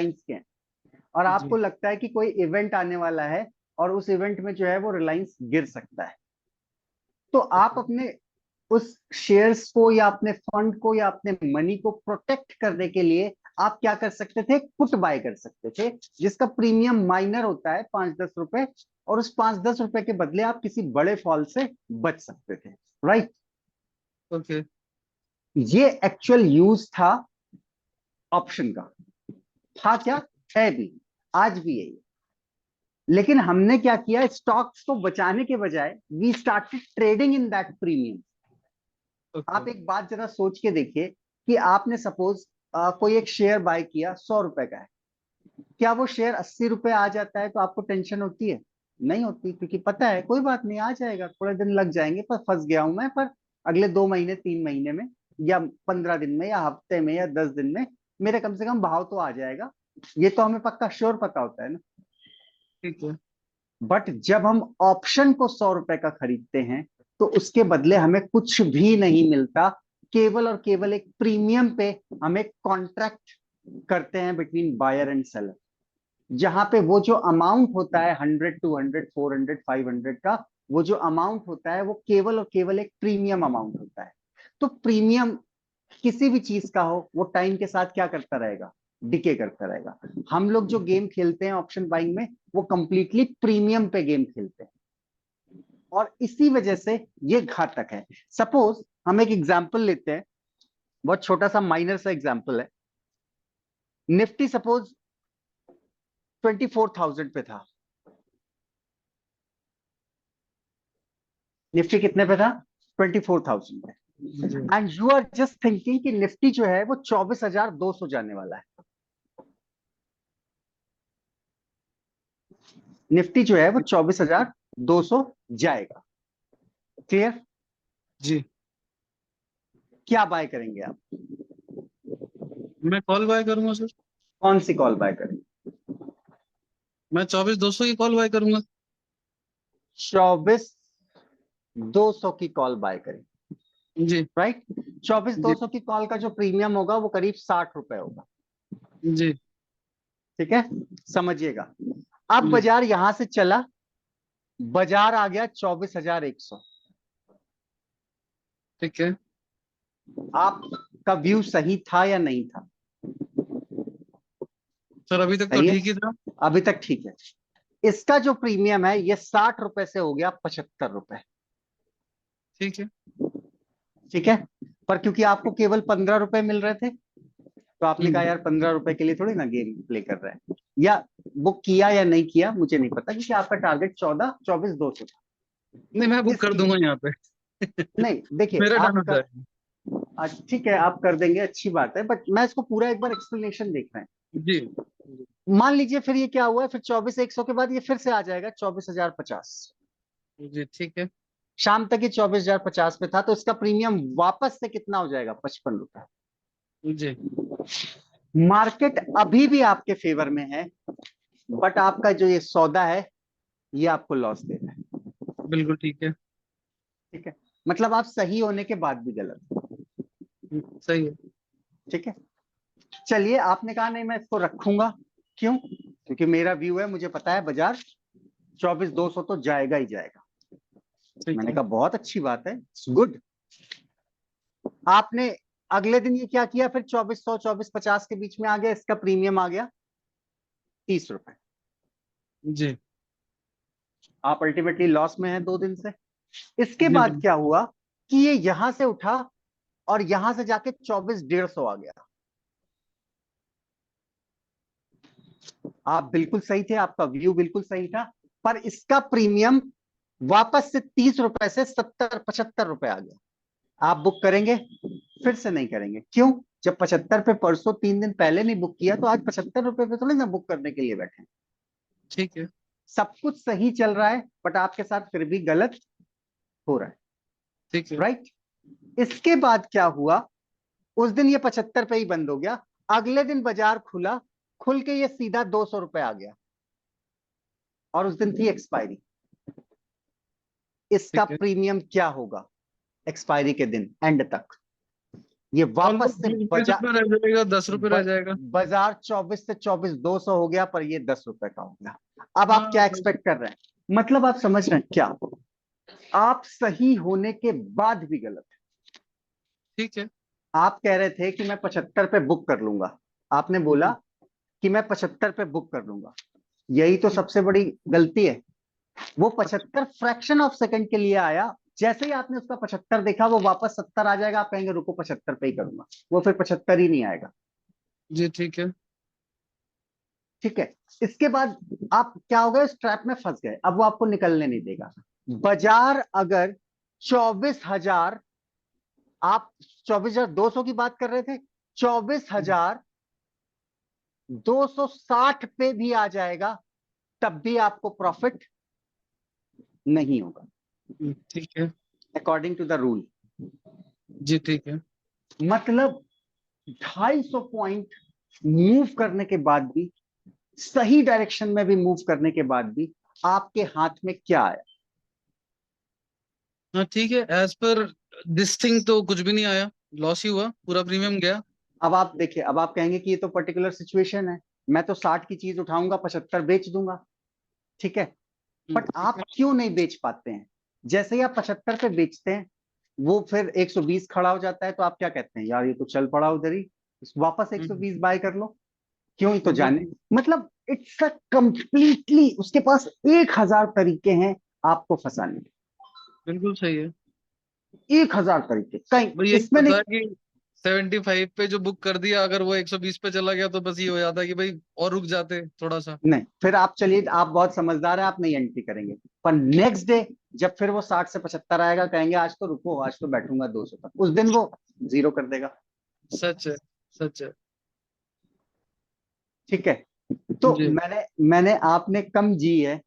रिलायंस के हैं और जी आपको लगता है कि कोई इवेंट आने वाला है और उस इवेंट में जो है वो रिलायंस गिर सकता है, तो आप ओके अपने उस शेयर्स को या अपने फंड को या अपने मनी को प्रोटेक्ट करने के लिए आप क्या कर सकते थे, पुट बाय कर सकते थे, जिसका प्रीमियम माइनर होता है 5-10 रुपए, और उस 5-10 रुपए के बदले आप किसी बड़े फॉल से बच सकते थे। राइट? ओके। ये एक्चुअल यूज था ऑप्शन का। था क्या? है भी, आज भी है ये। लेकिन हमने क्या किया, स्टॉक्स को बचाने के बजाय we started trading in that premium. Okay आप एक बात जरा सोच के देखिए कि आपने सपोज कोई एक शेयर बाय किया, 100 रुपए का है, क्या वो शेयर 80 रुपए आ जाता है तो आपको टेंशन होती है? नहीं होती, क्योंकि पता है कोई बात नहीं, आ जाएगा, थोड़े दिन लग जाएंगे, पर फंस गया हूं मैं, पर अगले 2 महीने 3 महीने में या 15 दिन में या हफ्ते में या 10 दिन में मेरे कम से कम भाव तो आ जाएगा। ये तो हमें पक्का श्योर पता होता है ना। ठीक है। बट जब हम ऑप्शन को 100 रुपए का खरीदते हैं तो उसके बदले हमें कुछ भी नहीं मिलता, केवल और केवल एक प्रीमियम पे हम एक कॉन्ट्रैक्ट करते हैं बिटवीन बायर एंड सेलर, जहां पे वो जो अमाउंट होता है 100, 200, 400, 500 का, वो जो अमाउंट होता है वो केवल और केवल एक प्रीमियम अमाउंट होता है। तो प्रीमियम किसी भी चीज का हो, वो टाइम के साथ क्या करता रहेगा, डिके करता रहेगा। हम लोग जो गेम खेलते हैं ऑप्शन बाइंग में, वो कंप्लीटली प्रीमियम पे गेम खेलते हैं, और इसी वजह से ये घातक है। सपोज हम एक एग्जांपल लेते हैं, बहुत छोटा सा माइनर सा एग्जांपल है। निफ्टी सपोज 24,000 पे था। निफ्टी कितने पे था? 24,000 जी पे। And you are just thinking कि निफ्टी जो है वो 24,200 जाने वाला है। निफ्टी जो है वो 24,200 जाएगा। क्लियर? जी। क्या बाय करेंगे आप? मैं कॉल बाय करूंगा सर। कौन सी कॉल बाय करेंगे? मैं 24,200 की कॉल बाय करूंगा। 24,200 की कॉल बाय करेंगे। जी राइट? चौबीस जी दो सौ की कॉल का जो प्रीमियम होगा वो करीब 60 रुपए होगा। जी ठीक है? समझिएगा। अब जी। बाजार यहां से चला, बाजार आ गया 24,100। ठीक है। आपका व्यू सही था या नहीं था? सर अभी तक तो सही है, ठीक ही था। अभी तक ठीक है। इसका जो प्रीमियम है ये 60 रुपए से हो गया 75 रुपए। ठीक है। ठीक है? पर क्योंकि आपको केवल 15 रुपए मिल रहे थे, तो आपने कहा हम्म। यार 15 रुपए के लिए थोड़ी ना गेम प्ले कर रहा है, या बुक किया या नहीं किया मुझे नहीं पता, क्योंकि आपका टारगेट 24,200 था। नहीं मैं बुक कर इसलिए दूंगा यहाँ पे। नहीं, देखिए मेरा डन आप हो जाएगा। ठीक है आप कर देंगे, अच्छी बात है, बट मैं इसको पूरा एक बार एक्सप्लेनेशन देख रहे जी जी हैं। मान लीजिए फिर ये क्या हुआ है, फिर 24,100 के बाद ये फिर से आ जाएगा 24,050। जी। ठीक है। शाम तक ये 24,050 पे था, तो इसका प्रीमियम वापस से कितना हो जाएगा, 55 रुपए। जी मार्केट अभी भी आपके फेवर में है, बट आपका जो ये सौदा है ये आपको लॉस दे रहा है। बिल्कुल ठीक है। ठीक है? मतलब आप सही होने के बाद भी गलत। सही है। ठीक है? चलिए, आपने कहा नहीं मैं इसको रखूंगा, क्यों? क्योंकि मेरा व्यू है, मुझे पता है बाजार 24,200 तो जाएगा ही जाएगा। ठीक मैंने है। कहा बहुत अच्छी बात है, गुड। आपने अगले दिन ये क्या किया, फिर 2400 2450 के बीच में आ गया, इसका प्रीमियम आ गया 30 रुपए। जी आप अल्टीमेटली लॉस में हैं 2 दिन से। इसके जी बाद बिल्कुल। क्या हुआ कि ये यहां से उठा और यहां से जाके 24,150 आ गया। आप बिल्कुल सही थे, आपका व्यू बिल्कुल सही था, पर इसका प्रीमियम वापस से 30 रुपए से 70 75 रुपए आ गया। आप बुक करेंगे? फिर से नहीं करेंगे, क्यों? जब 75 पे परसों 3 दिन पहले नहीं बुक किया, तो आज 75 रुपए पे थोड़ी ना बुक करने के लिए बैठे। ठीक है। सब कुछ सही चल रहा है, बट आपके साथ फिर भी गलत हो रहा है। ठीक है। राइट? इसके बाद क्या हुआ, उस दिन ये 75 पे ही बंद हो गया। अगले दिन बाजार खुला, खुल के ये सीधा 200 रुपए आ गया, और उस दिन थी एक्सपायरी। इसका ठीक है। प्रीमियम क्या होगा एक्सपायरी के दिन एंड तक? ये वापस ऑलमोस्ट से 20 रुपए रह जाएगा, 10 रुपए रह जाएगा। बाजार 24 से 24,200 हो गया, पर ये 10 रुपए का हो गया। अब आप हाँ क्या एक्सपेक्ट कर रहे हैं? मतलब आप समझ रहे हैं क्या? आप सही होने के बाद भी गलत है। ठीक है। आप कह रहे थे कि मैं 75 पे बुक कर लूंगा, आपने बोला हम्म, कि मैं 75 पे बुक कर लूंगा। यही तो ठीक। सबसे बड़ी गलती है। वो 75 फ्रैक्शन ऑफ सेकंड के लिए आया, जैसे ही आपने उसका 75 देखा वो वापस 70 आ जाएगा, आप कहेंगे रुको 75 पे ही करूंगा, वो फिर 75 ही नहीं आएगा। जी ठीक है। ठीक है। इसके बाद आप क्या हो गए, इस ट्रैप में फंस गए, अब वो आपको निकलने नहीं देगा। बाजार अगर 24,000, आप 24,200 की बात कर रहे थे, 24,260 पे भी आ जाएगा, तब भी आपको प्रॉफिट नहीं होगा, ठीक है। According to the rule. जी ठीक है। मतलब 250 पॉइंट मूव करने के बाद भी, सही डायरेक्शन में भी मूव करने के बाद भी, आपके हाथ में क्या आया? हाँ ठीक है, एज पर दिस थिंग तो कुछ भी नहीं आया, लॉस ही हुआ, पूरा प्रीमियम गया। अब आप देखिए, अब आप कहेंगे कि ये तो पर्टिकुलर सिचुएशन है, मैं तो 60 की चीज उठाऊंगा 75 बेच दूंगा। ठीक है। बट ठीक आप है। क्यों नहीं बेच पाते हैं? जैसे ही आप 75 पे बेचते हैं, वो फिर 120 खड़ा हो जाता है, तो आप क्या कहते हैं, यार ये तो चल पड़ा उधर ही, वापस हम्म, 120 बाय कर लो। क्यों ही तो जाने। बिल्कुल। मतलब इट्स अ कंप्लीटली, उसके पास 1,000 तरीके हैं आपको फंसाने के। बिल्कुल सही है। 1,000 तरीके कहीं भाई यही इसमें होता नहीं। है कि 75 पे जो बुक कर दिया, अगर वो 120 पे चला गया तो बस ये हो जाता है कि भाई और रुक जाते थोड़ा सा। नहीं, फिर आप चलिए, आप बहुत समझदार है, आप नहीं एंट्री करेंगे। पर नेक्स्ट डे जब फिर वो 60 से 75 आएगा, कहेंगे आज तो रुको, आज तो बैठूंगा 200 तक, उस दिन वो जीरो कर देगा। सच है। सच है। ठीक है। तो जी। मैंने आपने कम जी है,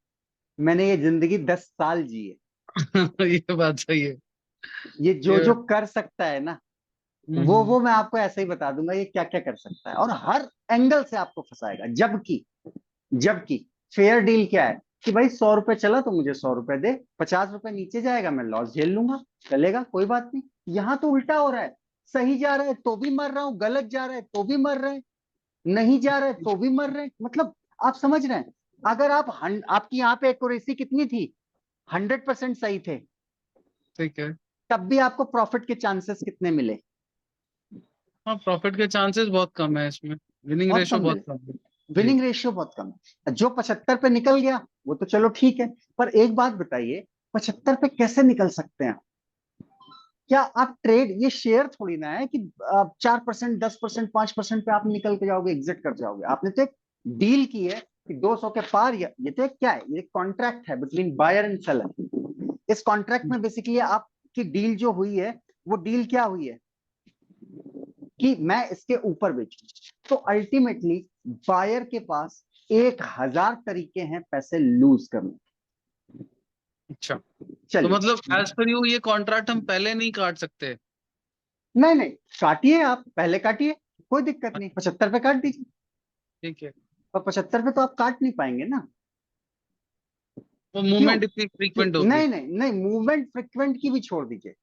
मैंने ये जिंदगी 10 साल जी है। ये बात सही है। ये जो ये जो कर सकता है ना, वो मैं आपको ऐसे ही बता दूंगा, ये क्या क्या कर सकता है, और हर एंगल से आपको फंसाएगा। जबकि फेयर डील क्या है, कि भाई 100 रुपए चला तो मुझे 100 रुपए दे, 50 रुपए नीचे जाएगा मैं लॉस झेल लूंगा, चलेगा कोई बात नहीं। यहाँ तो उल्टा हो रहा है, सही जा रहा है तो भी मर रहा हूँ, गलत जा रहा है तो भी मर रहे हैं, नहीं जा रहा है तो भी मर रहे हैं। मतलब आप समझ रहे हैं, अगर आपकी यहाँ पे एक्यूरेसी कितनी थी, 100% सही थे, ठीक है। तब भी आपको प्रॉफिट के चांसेस कितने मिले? हाँ, प्रॉफिट के चांसेस बहुत कम है इसमें, विनिंग बहुत रेशियो कम मिले। बहुत कम है। जी। विनिंग रेशियो बहुत कम है। जो 75 पे निकल गया वो तो चलो ठीक है, पर एक बात बताइए, 75 पे कैसे निकल सकते हैं? क्या आप ट्रेड, ये शेयर थोड़ी ना है कि 4%, 10%, 5% पे आप निकल के जाओगे, एग्जिट कर जाओगे। आपने तो एक डील की है कि 200 के पार, ये तो एक क्या है, ये कॉन्ट्रैक्ट है बिटवीन बायर एंड सेलर। इस कॉन्ट्रैक्ट में बेसिकली आपकी डील जो हुई है, वो डील क्या हुई है, कि मैं इसके ऊपर बेचूं। तो अल्टीमेटली बायर के पास 1,000 तरीके हैं पैसे लूज करने। अच्छा, तो मतलब चलिए, एज पर यू ये कॉन्ट्रैक्ट हम पहले नहीं काट सकते? नहीं नहीं, काटिए, आप पहले काटिए, कोई दिक्कत नहीं, 75 पे काट दीजिए। ठीक है। पर 75 पे तो आप काट नहीं पाएंगे ना। वो क्यों? मूवमेंट इतनी फ्रीक्वेंट होगी। नहीं नहीं नहीं, मूवमेंट फ्रिक्वेंट की भी छोड़ दीजिए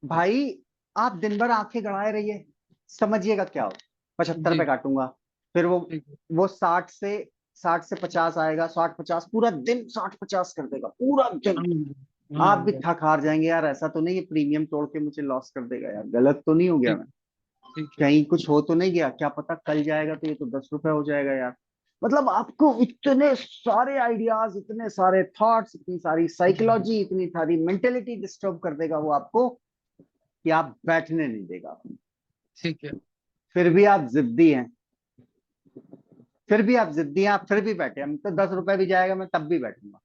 भाई। आप दिन भर आंखें गड़ाए रहिए, समझिएगा क्या हो। 75 पे जी। काटूंगा, फिर वो ठीक है। वो 60 से 50 आएगा, 60 50, पूरा दिन 60 50 कर देगा पूरा दिन। आप भी हाँ, थक हार जाएंगे, यार ऐसा तो नहीं है प्रीमियम तोड़ के मुझे लॉस कर देगा, यार गलत तो नहीं हो गया ठीक। मैं, ठीक है। कहीं कुछ हो तो नहीं गया, क्या पता कल जाएगा तो ये तो 10 रुपए हो जाएगा यार। मतलब आपको इतने सारे आइडियाज, इतने सारे थॉट्स, इतनी सारी साइकोलॉजी, इतनी सारी मेंटेलिटी डिस्टर्ब कर देगा वो आपको, कि आप बैठने नहीं देगा। ठीक है। फिर भी आप जिद्दी हैं, आप फिर भी बैठे, हम तो 10 रुपए भी जाएगा मैं तब भी बैठूंगा।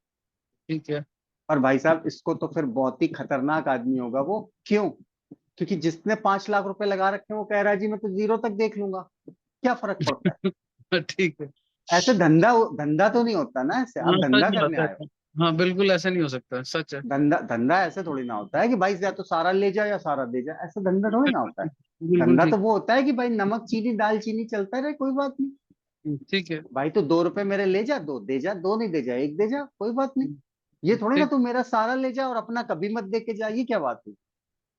ठीक है। और भाई साहब, इसको तो फिर बहुत ही खतरनाक आदमी होगा वो। क्यों? क्योंकि जिसने 5 लाख रुपए लगा रखे हैं वो कह रहा है जी मैं तो जीरो तक देख लूंगा, क्या फर्क पड़ता है? ठीक है। ऐसे धंधा धंधा तो नहीं होता ना, ऐसे हाँ, आप सच धंधा बात करने है। आए हो। हाँ बिल्कुल, ऐसा नहीं हो सकता, सच है। धंधा धंधा ऐसे थोड़ी ना होता है कि भाई या तो सारा ले जा या सारा दे जा, ऐसा धंधा थोड़ी ना होता है। बिल्कुल। बिल्कुल धंधा तो ठीक। वो होता है कि भाई नमक चीनी दाल चीनी चलता रहे, कोई बात नहीं। ठीक है। भाई तो 2 रुपए मेरे ले जा, दो दे जा, दो नहीं दे जा एक दे जा, कोई बात नहीं। ये थोड़ी ना ठीक। तू मेरा सारा ले जा और अपना कभी मत दे के जा, ये क्या बात हुई?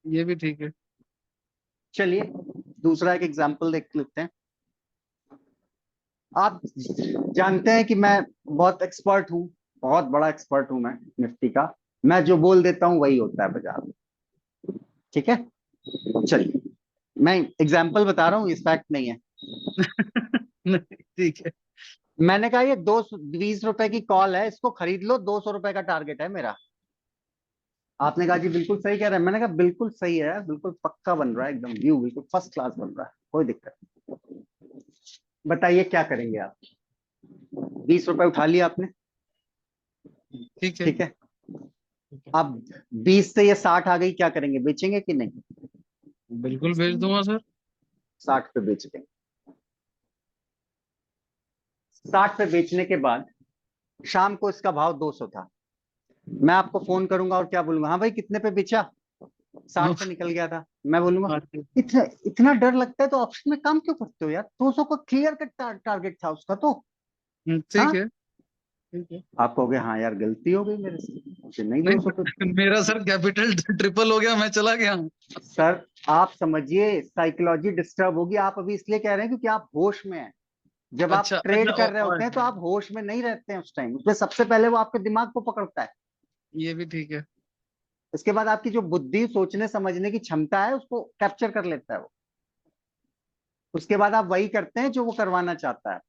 ये भी ठीक है। चलिए दूसरा एक एग्जांपल देख लेते हैं। आप जानते हैं कि मैं बहुत एक्सपर्ट हूँ, बहुत बड़ा एक्सपर्ट हूं मैं निफ्टी का। मैं जो बोल देता हूँ वही होता है बाजार में। ठीक है, चलिए मैं एग्जांपल बता रहा हूँ, इस फैक्ट नहीं है। नहीं, ठीक है। मैंने कहा ये 220 रुपए की कॉल है, इसको खरीद लो, 200 रुपए का टारगेट है मेरा। आपने कहा जी बिल्कुल सही कह रहे हैं। मैंने कहा बिल्कुल सही है, बिल्कुल पक्का बन रहा है, एकदम व्यू बिल्कुल फर्स्ट क्लास बन रहा है, कोई दिक्कत नहीं। बताइए क्या करेंगे आप। 20 रुपए उठा लिया आपने, ठीक है। ठीक है। अब 20 से ये 60 आ गई, क्या करेंगे, बेचेंगे कि नहीं? बिल्कुल भेज दूंगा सर। 60 पे बेच देंगे। 60 पे बेचने के बाद शाम को इसका भाव 200 था। मैं आपको फोन करूंगा और क्या बोलूंगा, हाँ भाई कितने पे बेचा? 60 पे निकल गया था। मैं बोलूंगा हाँ, ठीक इतना इतना डर लगता है तो ऑप्शन में काम क्यों करते हो यार, 200 का क्लियर कट टारगेट था उसका तो। ठीक हाँ, है। ठीक है। आप कहोगे हाँ यार गलती हो गई मेरे से, मुझे नहीं 200 पे। नहीं, मेरा सर कैपिटल ट्रिपल हो गया, मैं चला गया। सर आप समझिए साइकोलॉजी डिस्टर्ब होगी। आप अभी इसलिए कह रहे हैं क्योंकि आप होश में हैं। जब आप अच्छा अच्छा, ट्रेड कर रहे होते हैं तो आप होश में नहीं रहते हैं उस टाइम, उसमें सबसे पहले वो आपके दिमाग को पकड़ता है। ये भी ठीक है। इसके बाद आपकी जो बुद्धि, सोचने समझने की क्षमता है, उसको कैप्चर कर लेता है वो। उसके बाद आप वही करते हैं जो वो करवाना चाहता है।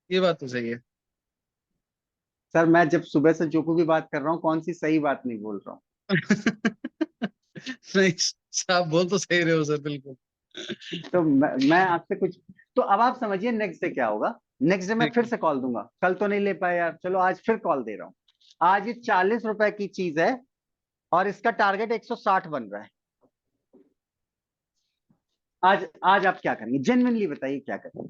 ये बात तो सही है। सर मैं जब सुबह से जो को भी बात कर रहा हूँ, कौन सी सही बात नहीं बोल रहा हूँ? नहीं, आप बोल तो सही रहे हो सर, बिल्कुल। तो मैं आपसे कुछ, तो अब आप समझिए नेक्स्ट डे क्या होगा। नेक्स्ट डे मैं ठीक फिर है। से कॉल दूंगा, कल तो नहीं ले पाया यार, चलो आज फिर कॉल दे रहा हूँ। आज ये 40 रुपए की चीज है और इसका टारगेट 160 बन रहा है। आज आज आप क्या करेंगे, जेन्युइनली बताइए क्या करेंगे?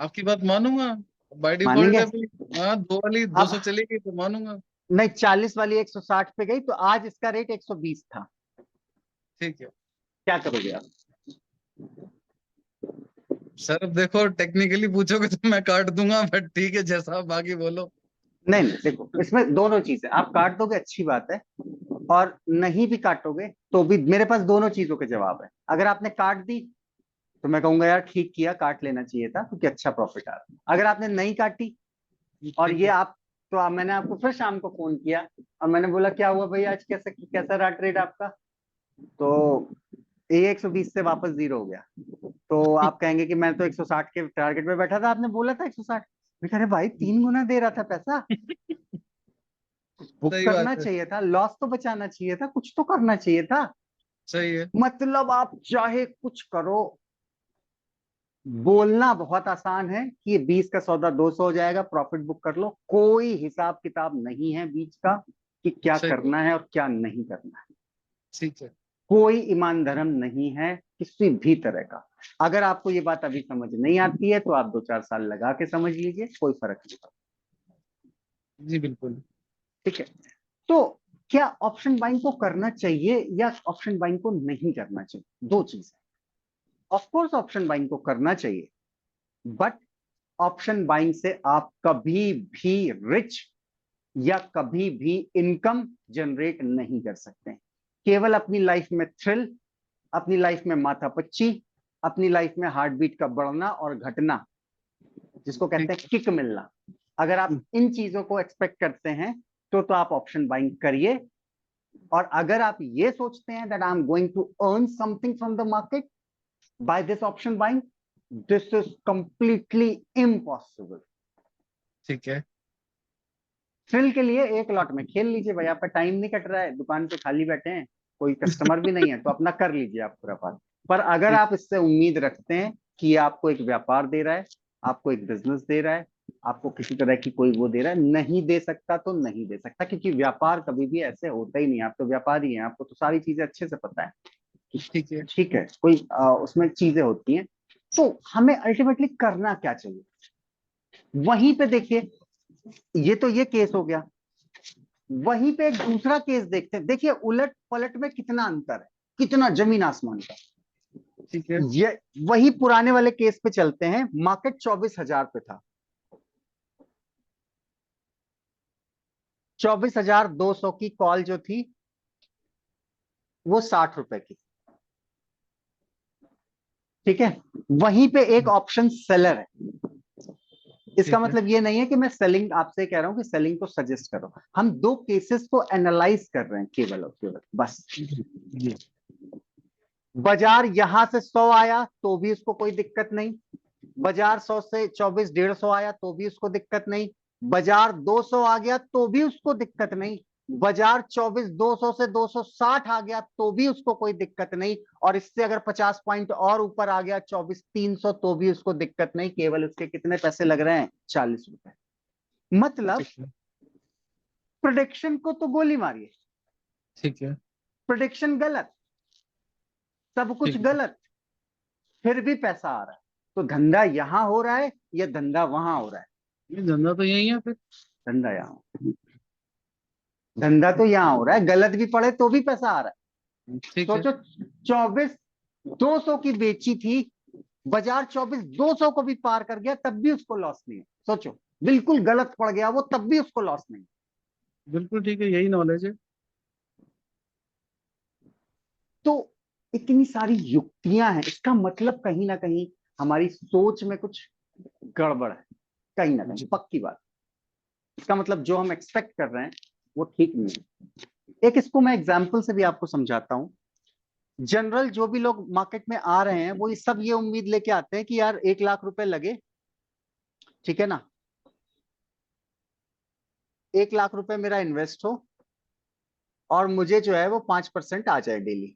आपकी बात मानूंगा। बाय डिफॉल्ट मानेंगे? है भाई। हाँ, दो वाली अब 200 चलेगी तो मानूंगा। नहीं, 40 वाली 160 पे गई तो आज इसका रेट 120 था। ठीक है क्या करोगे आप? सर, देखो टेक्निकली पूछोगे तो मैं काट दूंगा, बट ठीक है, जैसा आप आगे बोलो। नहीं नहीं, देखो इसमें दोनों चीजें, आप काट दोगे अच्छी बात है, और नहीं भी काटोगे तो भी मेरे पास दोनों चीजों के जवाब है। अगर आपने काट दी तो मैं कहूंगा यार ठीक किया, काट लेना चाहिए था क्योंकि अच्छा प्रॉफिट आ रहा है। अगर आपने नहीं काटी और ठीक ये है। आप, तो मैंने आपको फिर शाम को फोन किया और मैंने बोला क्या हुआ भाई आज, कैसा कैसा रहा ट्रेड आपका, तो ये 120 से वापस जीरो हो गया। तो आप कहेंगे कि मैं तो 160 के टारगेट पे बैठा था, आपने बोला था 160। मैं कह रहे भाई 3 गुना दे रहा था पैसा, बुक सही करना बात है। चाहिए था, लॉस तो बचाना चाहिए था, कुछ तो करना चाहिए था। सही है। मतलब आप चाहे कुछ करो, बोलना बहुत आसान है कि ये 20 का सौदा 200 हो जाएगा, प्रॉफिट बुक कर लो, कोई हिसाब किताब नहीं है बीच का कि क्या सही है। करना है और क्या नहीं करना है। ठीक है। कोई ईमान धर्म नहीं है किसी भी तरह का। अगर आपको ये बात अभी समझ नहीं आती है तो आप 2-4 साल लगा के समझ लीजिए, कोई फर्क नहीं पड़ता। जी बिल्कुल। ठीक है, तो क्या ऑप्शन बाइंग को करना चाहिए या ऑप्शन बाइंग को नहीं करना चाहिए, दो चीज है। ऑफ कोर्स ऑप्शन बाइंग को करना चाहिए, बट ऑप्शन बाइंग से आप कभी भी रिच या कभी भी इनकम जनरेट नहीं कर सकते हैं। केवल अपनी लाइफ में थ्रिल, अपनी लाइफ में माथापच्ची, अपनी लाइफ में हार्ट बीट का बढ़ना और घटना, जिसको कहते ठीक हैं किक मिलना, अगर आप इन चीजों को एक्सपेक्ट करते हैं तो आप ऑप्शन बाइंग करिए। और अगर आप ये सोचते हैं that I am going to earn something from the market by this option buying, this is completely impossible. ठीक है। थ्रिल के लिए एक लॉट में खेल लीजिए भाई, आपका टाइम नहीं कट रहा है, दुकान पे खाली बैठे हैं, कोई कस्टमर भी नहीं है, तो अपना कर लीजिए आप पूरा पास। पर अगर ठीक। आप इससे उम्मीद रखते हैं कि ये आपको एक व्यापार दे रहा है, आपको एक बिजनेस दे रहा है, आपको किसी तरह की कोई वो दे रहा है, नहीं दे सकता तो नहीं दे सकता, क्योंकि व्यापार कभी भी ऐसे होता ही नहीं है। आप तो व्यापारी हैं, आपको तो सारी चीजें अच्छे से पता है। ठीक है। ठीक है, कोई उसमें चीजें होती हैं। तो हमें अल्टीमेटली करना क्या चाहिए, वहीं पे देखिए, ये तो ये केस हो गया। वहीं पे एक दूसरा केस देखते हैं, देखिए उलट पलट में कितना अंतर है, कितना जमीन आसमान का। ठीक है। ये वही पुराने वाले केस पे चलते हैं। मार्केट 24,000 पे था, 24,200 की कॉल जो थी वो 60 रुपए की। ठीक है, वहीं पे एक ऑप्शन सेलर है। इसका ठीक है। मतलब ये नहीं है कि मैं सेलिंग आपसे कह रहा हूं कि सेलिंग को सजेस्ट करो, हम दो केसेस को एनालाइज कर रहे हैं केवल और केवल, बस। जी। बाजार यहां से 100 आया तो भी उसको कोई दिक्कत नहीं, बाजार 100 से 24 150 आया तो भी उसको दिक्कत नहीं, बाजार 200 आ गया तो भी उसको दिक्कत नहीं, बाजार 24 200 से 260 आ गया तो भी उसको कोई दिक्कत नहीं, और इससे अगर 50 पॉइंट और ऊपर आ गया 24 300 तो भी उसको दिक्कत नहीं, केवल उसके कितने पैसे लग रहे हैं, 40 रुपए। मतलब ठीक है। प्रोडिक्शन को तो गोली मारिए, ठीक है। प्रोडिक्शन गलत, सब कुछ ठीक है। गलत, फिर भी पैसा आ रहा है। तो धंधा यहां हो रहा है या धंधा वहां हो रहा है? ये धंधा तो यही है फिर। धंधा यहां, धंधा तो यहां हो रहा है, गलत भी पड़े तो भी पैसा आ रहा है। ठीक है। सोचो, 24 200 की बेची थी, बाजार 24 200 को भी पार कर गया तब भी उसको लॉस नहीं है। सोचो, बिल्कुल गलत पड़ गया वो तब भी उसको लॉस नहीं। बिल्कुल ठीक है, यही नॉलेज है। तो इतनी सारी युक्तियां हैं, इसका मतलब कहीं ना कहीं हमारी सोच में कुछ गड़बड़ है, कहीं ना कहीं जी। पक्की बात। इसका मतलब जो हम एक्सपेक्ट कर रहे हैं वो ठीक नहीं है। एक इसको मैं एग्जाम्पल से भी आपको समझाता हूं। जनरल जो भी लोग मार्केट में आ रहे हैं वो ये सब ये उम्मीद लेके आते हैं कि यार 1 लाख रुपए लगे, ठीक है ना, 1 लाख रुपए मेरा इन्वेस्ट हो और मुझे जो है वो 5% आ जाए डेली,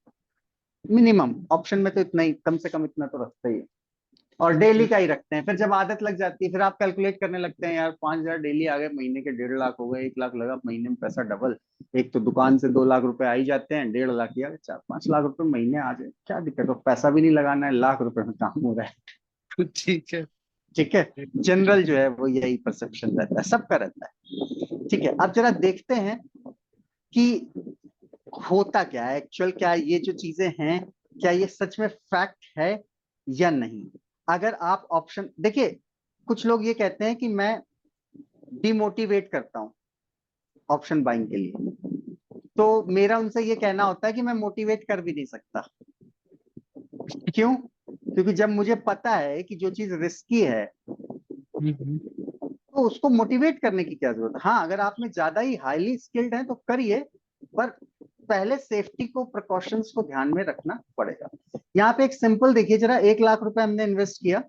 मिनिमम ऑप्शन में तो इतना ही, कम से कम इतना तो रखते ही है, और ठीक डेली है। का ही रखते हैं। फिर जब आदत लग जाती है फिर आप कैलकुलेट करने लगते हैं, यार 5,000 डेली आ गए, महीने के 1.5 लाख हो गए, 1 लाख लगा, महीने में पैसा डबल, एक तो दुकान से 2 लाख रुपए आ ही जाते हैं, 1.5 लाख या 4 5 लाख रुपए महीने आ जाए, क्या दिक्कत हो, पैसा भी नहीं लगाना है, लाख रुपए में काम हो रहा है। ठीक है। ठीक है, जनरल जो है वो यही परसेप्शन रहता है, सबका रहता है। ठीक है, अब जरा देखते हैं कि होता क्या है एक्चुअल, क्या ये जो चीजें हैं क्या ये सच में फैक्ट है या नहीं। अगर आप ऑप्शन देखिए, कुछ लोग ये कहते हैं कि मैं डिमोटिवेट करता हूं ऑप्शन बाइंग के लिए, तो मेरा उनसे ये कहना होता है कि मैं मोटिवेट कर भी नहीं सकता। क्यों? क्योंकि जब मुझे पता है कि जो चीज रिस्की है हम्म। तो उसको मोटिवेट करने की क्या जरूरत है। हाँ, अगर आप में ज्यादा ही हाईली स्किल्ड है तो करिए, पर पहले सेफ्टी को, प्रिकॉशंस को ध्यान में रखना पड़ेगा। यहाँ पे एक सिंपल देखिए जरा, 1 लाख रुपए हमने इन्वेस्ट किया,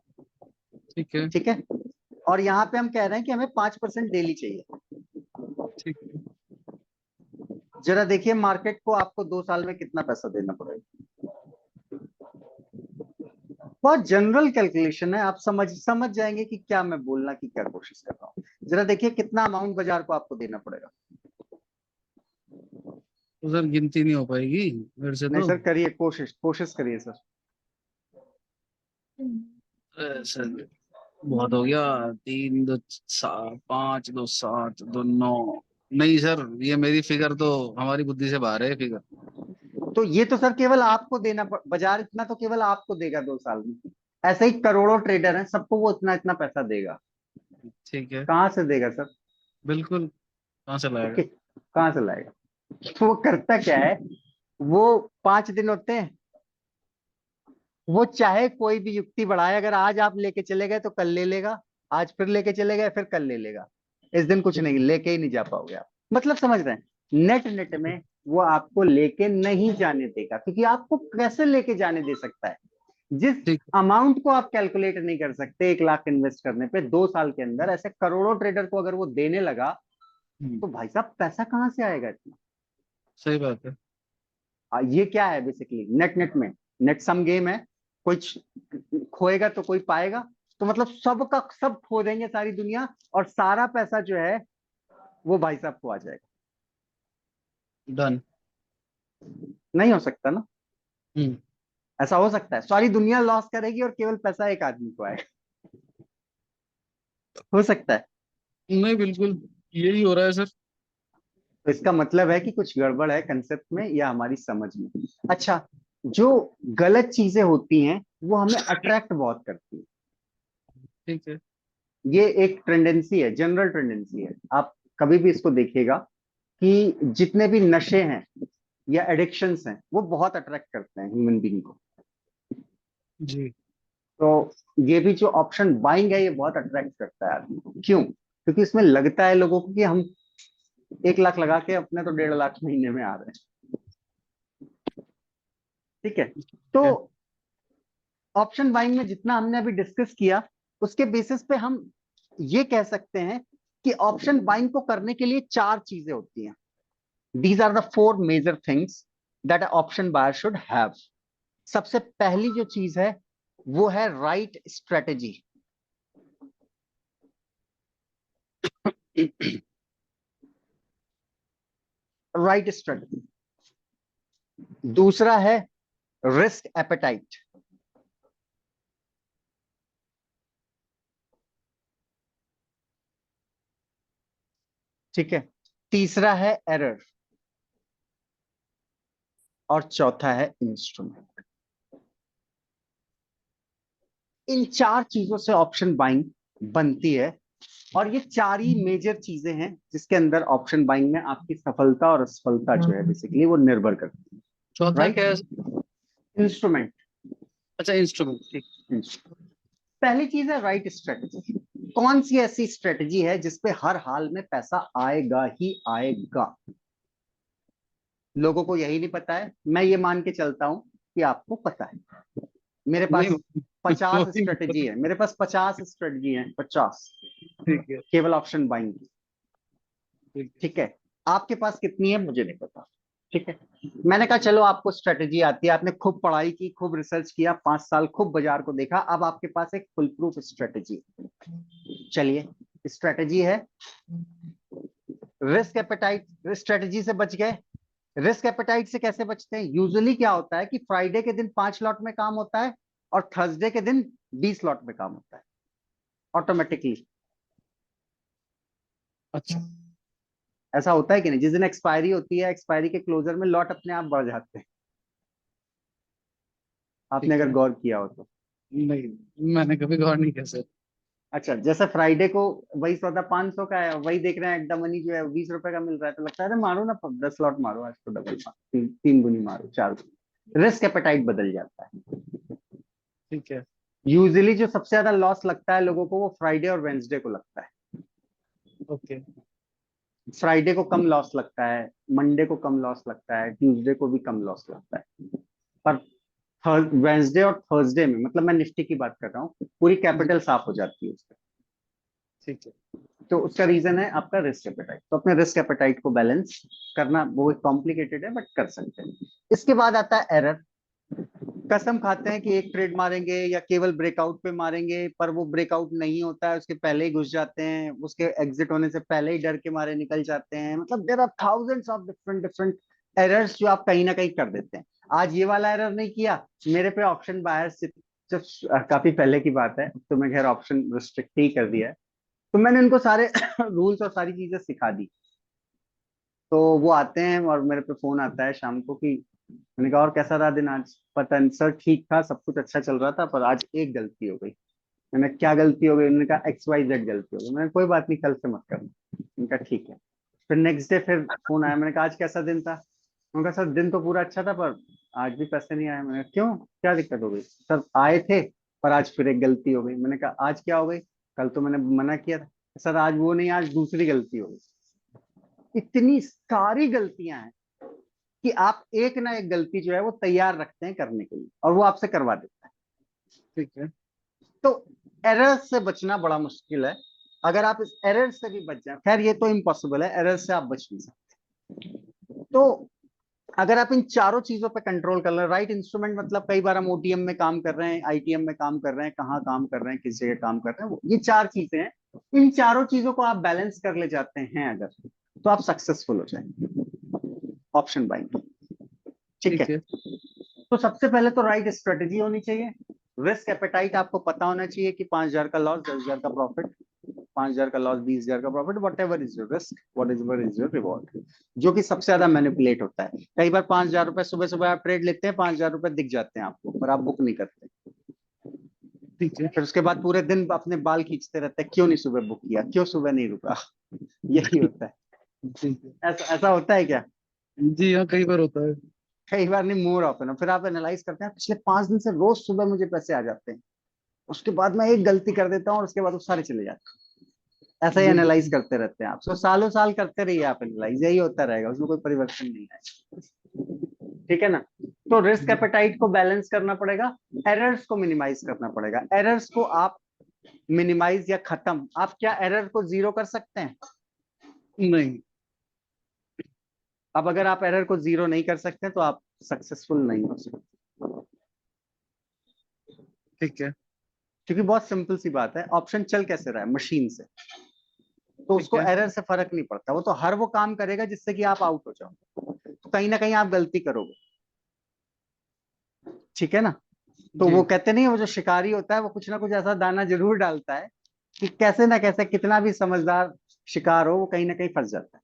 ठीक है। ठीक है, और यहाँ पे हम कह रहे हैं कि हमें 5% डेली चाहिए। ठीक है। जरा देखिए मार्केट को आपको 2 साल में कितना पैसा देना पड़ेगा। बहुत जनरल कैलकुलेशन है, आप समझ जाएंगे कि क्या मैं बोलना की क्या कोशिश कर रहा हूँ। जरा देखिए कितना अमाउंट बाजार को आपको देना पड़ेगा। तो सर गिनती नहीं हो पाएगी मेरे से नहीं तो। सर, करिए, कोशिश कोशिश करिए सर। सर बहुत हो गया। 3 2 7 5 2 7 2 9। नहीं सर, ये मेरी फिगर तो हमारी बुद्धि से बाहर है फिगर। तो ये तो सर केवल आपको बाजार इतना तो केवल आपको देगा 2 साल में, ऐसे ही करोड़ों ट्रेडर हैं, सबको वो इतना इतना पैसा देगा। ठीक है। कहाँ से देगा सर? बिल्कुल। कहाँ से तो लाएगा? कहाँ से लाएगा? तो वो करता क्या है, वो 5 दिन होते हैं, वो चाहे कोई भी युक्ति बढ़ाए, अगर आज आप लेके चले गए तो कल ले लेगा, आज फिर लेके चले गए फिर कल ले लेगा, इस दिन कुछ नहीं लेके ही नहीं जा पाओगे आप। मतलब समझ रहे हैं, नेट नेट में वो आपको लेके नहीं जाने देगा, क्योंकि आपको कैसे लेके जाने दे सकता है, जिस ठीक। अमाउंट को आप कैलकुलेट नहीं कर सकते 1 लाख इन्वेस्ट करने पे 2 साल के अंदर, ऐसे करोड़ों ट्रेडर को अगर वो देने लगा हम्म, तो भाई साहब पैसा कहाँ से आएगा इतना। सही बात है। ये क्या है बेसिकली, नेट नेट में नेट सम गेम है, कोई खोएगा तो कोई पाएगा, तो मतलब सबका सब खो देंगे सारी दुनिया, और सारा पैसा जो है वो भाई साहब को आ जाएगा। डन। नहीं हो सकता ना, हम्म। ऐसा हो सकता है सारी दुनिया लॉस करेगी और केवल पैसा एक आदमी को आएगा? हो सकता है? नहीं, बिल्कुल यही हो रहा है सर। तो इसका मतलब है कि कुछ गड़बड़ है कंसेप्ट में या हमारी समझ में। अच्छा, जो गलत चीजें होती हैं वो हमें अट्रैक्ट बहुत करती है, ठीक है। ये एक टेंडेंसी है, जनरल टेंडेंसी है। आप कभी भी इसको देखिएगा कि जितने भी नशे हैं या एडिक्शंस हैं वो बहुत अट्रैक्ट करते हैं ह्यूमन बीइंग को। जी। तो ये भी जो ऑप्शन बाइंग है ये बहुत अट्रैक्ट करता है आदमी को। क्यों? क्योंकि इसमें लगता है लोगों को कि हम 1 लाख लगा के अपने तो 1.5 लाख महीने में आ रहे हैं। ठीक है। तो है। ऑप्शन बाइंग में जितना हमने अभी डिस्कस किया उसके बेसिस पे हम ये कह सकते हैं कि ऑप्शन बाइंग को करने के लिए 4 चीजें होती हैं। These are the 4 major things that option buyer should have. सबसे पहली जो चीज है वो है राइट स्ट्रेटेजी। Right strategy. दूसरा है रिस्क एपेटाइट। ठीक है। तीसरा है एरर। और चौथा है इंस्ट्रूमेंट। इन 4 चीजों से ऑप्शन बाइंग बनती है। और ये 4 ही मेजर चीजें हैं जिसके अंदर ऑप्शन बाइंग में आपकी सफलता और असफलता जो है बेसिकली वो निर्भर करती है। चौथा क्या राइट। है? इंस्ट्रूमेंट। अच्छा, इंस्ट्रूमेंट, ठीक। पहली चीज है राइट स्ट्रेटेजी। कौन सी ऐसी स्ट्रेटेजी है जिसपे हर हाल में पैसा आएगा ही आएगा? लोगों को यही नहीं पता है। मैं ये मान के चलता हूं कि आपको पता है। मेरे वही पास 50 वही स्ट्रेटेजी है। मेरे पास 50 स्ट्रेटेजी है, 50। ठीक है। केवल ऑप्शन बाइंग। ठीक है। ठीक है। आपके पास कितनी है मुझे नहीं पता। ठीक है। मैंने कहा चलो आपको स्ट्रेटेजी आती है, आपने खूब पढ़ाई की, खूब रिसर्च किया, 5 साल खूब बाजार को देखा, अब आपके पास एक फुल प्रूफ स्ट्रेटेजी। चलिए, स्ट्रेटेजी है रिस्क एपेटाइट। स्ट्रेटेजी से बच गए। रिस्क एपेटाइट से कैसे बचते हैं? यूजुअली क्या होता है कि फ्राइडे के दिन 5 लॉट में काम होता है और थर्सडे के दिन 20 लॉट में काम होता है ऑटोमेटिकली। अच्छा। ऐसा होता है कि नहीं? जिस दिन एक्सपायरी होती है, एक्सपायरी के क्लोजर में लॉट अपने आप बढ़ जाते हैं। आपने ठीक अगर है। गौर किया हो तो। नहीं, मैंने कभी गौर नहीं किया सर। अच्छा, जैसे फ्राइडे को वही सौदा 500 का है, वही देख रहे हैं एट द मनी जो है 20 रुपए का मिल रहा है, तो लगता है अरे मारो ना, 10 लॉट मारो आज तो, डबल मारो, तीन गुनी मारो, 4 गुनी। रिस्क एपेटाइट बदल जाता है। ठीक है। यूजुअली जो सबसे ज्यादा लॉस लगता है लोगों को वो फ्राइडे और वेंसडे को लगता है। ओके। फ्राइडे को कम लॉस लगता है, मंडे को कम लॉस लगता है, ट्यूसडे को भी कम लॉस लगता है। पर वेंसडे और थर्सडे में, मतलब मैं निफ्टी की बात कर रहा हूँ, पूरी जी। कैपिटल साफ हो जाती है उसका। ठीक है। तो उसका रीजन है आपका रिस्क एपेटाइट। तो अपने रिस्क एपेटाइट को बैलेंस करना वो कॉम्प्लिकेटेड है बट कर सकते हैं। इसके बाद आता है एरर। कसम खाते हैं कि एक ट्रेड मारेंगे या केवल ब्रेकआउट पे मारेंगे, पर वो ब्रेकआउट नहीं होता है, उसके पहले ही घुस जाते हैं, उसके एग्जिट होने से पहले ही डर के मारे निकल जाते हैं। मतलब there are thousands of different different errors जो आप कहीं ना कहीं कर देते हैं। आज ये वाला एरर नहीं किया मेरे पे ऑप्शन बायर से, जब काफी पहले की बात है, तो मैं खैर ऑप्शन रिस्ट्रिक्ट ही कर दिया है। तो मैंने इनको सारे रूल्स और सारी चीजें सिखा दी। तो वो आते हैं और मेरे पे फोन आता है शाम को कि मैंने कहा और कैसा रहा दिन आज? पता नहीं सर, ठीक था, सब कुछ अच्छा चल रहा था, पर आज एक गलती हो गई। मैंने क्या गलती हो गई? उन्होंने कहा XYZ गलती हो गई। मैंने कोई बात नहीं, कल से मत करना। उनका ठीक है। फिर नेक्स्ट डे फिर फोन आया, मैंने कहा आज कैसा दिन था? उनका सर दिन तो पूरा अच्छा था पर आज भी पैसे नहीं आए। मैंने कहा क्यों, क्या दिक्कत हो गई? सर आए थे पर आज फिर एक गलती हो गई। मैंने कहा आज क्या हो गई? कल तो मैंने मना किया था। सर आज वो नहीं, आज दूसरी गलती हो गई। इतनी सारी गलतियां हैं कि आप एक ना एक गलती जो है वो तैयार रखते हैं करने के लिए और वो आपसे करवा देता है। ठीक है। तो एरर से बचना बड़ा मुश्किल है। अगर आप इस एरर से भी बच जाए, खैर ये तो इम्पॉसिबल है, एरर से आप बच नहीं सकते। तो अगर आप इन 4 चीजों पे कंट्रोल कर लें, राइट इंस्ट्रूमेंट, मतलब कई बार हम OTM में काम कर रहे हैं, ITM में काम कर रहे हैं, कहाँ काम कर रहे हैं, किस जगह काम कर रहे हैं, ये 4 चीजें हैं। इन 4 चीजों को आप बैलेंस कर ले जाते हैं अगर, तो आप सक्सेसफुल हो जाएंगे ऑप्शन बाइंग। ठीक है। ठीक है। तो सबसे पहले तो राइट स्ट्रेटेजी होनी चाहिए। रिस्क एपेटाइट आपको पता होना चाहिए कि 5,000 का लॉस, 10,000 का प्रॉफिट, 5,000 का लॉस, 20,000 का profit, what ever is your risk, what ever is your reward, जो कि सबसे ज्यादा मैनिपुलेट होता है। कई बार 5,000 रुपए सुबह सुबह आप ट्रेड लेते हैं, 5,000 रुपए दिख जाते हैं आपको, पर आप बुक नहीं करते। ठीक है। फिर उसके बाद पूरे दिन अपने बाल खींचते रहते हैं, क्यों नहीं सुबह बुक किया, क्यों सुबह नहीं रुका। यही होता है। ठीक है। ऐसा ऐसा होता है क्या? जी हाँ, कई बार होता है। कई बार नहीं, मोर ऑफन। फिर आप एनालाइज करते हैं पिछले 5 दिन से रोज सुबह मुझे पैसे आ जाते हैं, उसके बाद मैं एक गलती कर देता हूँ और उसके बाद वो सारे चले जाते हैं। ऐसा ही एनालाइज बिल्कुल। करते रहते हैं आप, सो सालों साल करते रहिए आप एनालाइज, यही होता रहेगा, उसमें कोई परिवर्तन नहीं आएगा। ठीक है ना? तो रिस्क जी। एपेटाइट को बैलेंस करना पड़ेगा, एरर्स को मिनिमाइज करना पड़ेगा। एरर्स को आप मिनिमाइज या खत्म, आप क्या एरर को जीरो कर सकते हैं? नहीं। अब अगर आप एरर को जीरो नहीं कर सकते तो आप सक्सेसफुल नहीं हो सकते। ठीक है। क्योंकि बहुत सिंपल सी बात है, ऑप्शन चल कैसे रहा है मशीन से, तो ठीक उसको है। एरर से फर्क नहीं पड़ता, वो तो हर वो काम करेगा जिससे कि आप आउट हो जाओ, तो कहीं ना कहीं आप गलती करोगे। ठीक है ना? तो वो जी। कहते नहीं है, वो जो शिकारी होता है वो कुछ ना कुछ ऐसा दाना जरूर डालता है कि कैसे ना कैसे, कितना भी समझदार शिकार हो, वो कहीं ना कहीं फंस जाता है।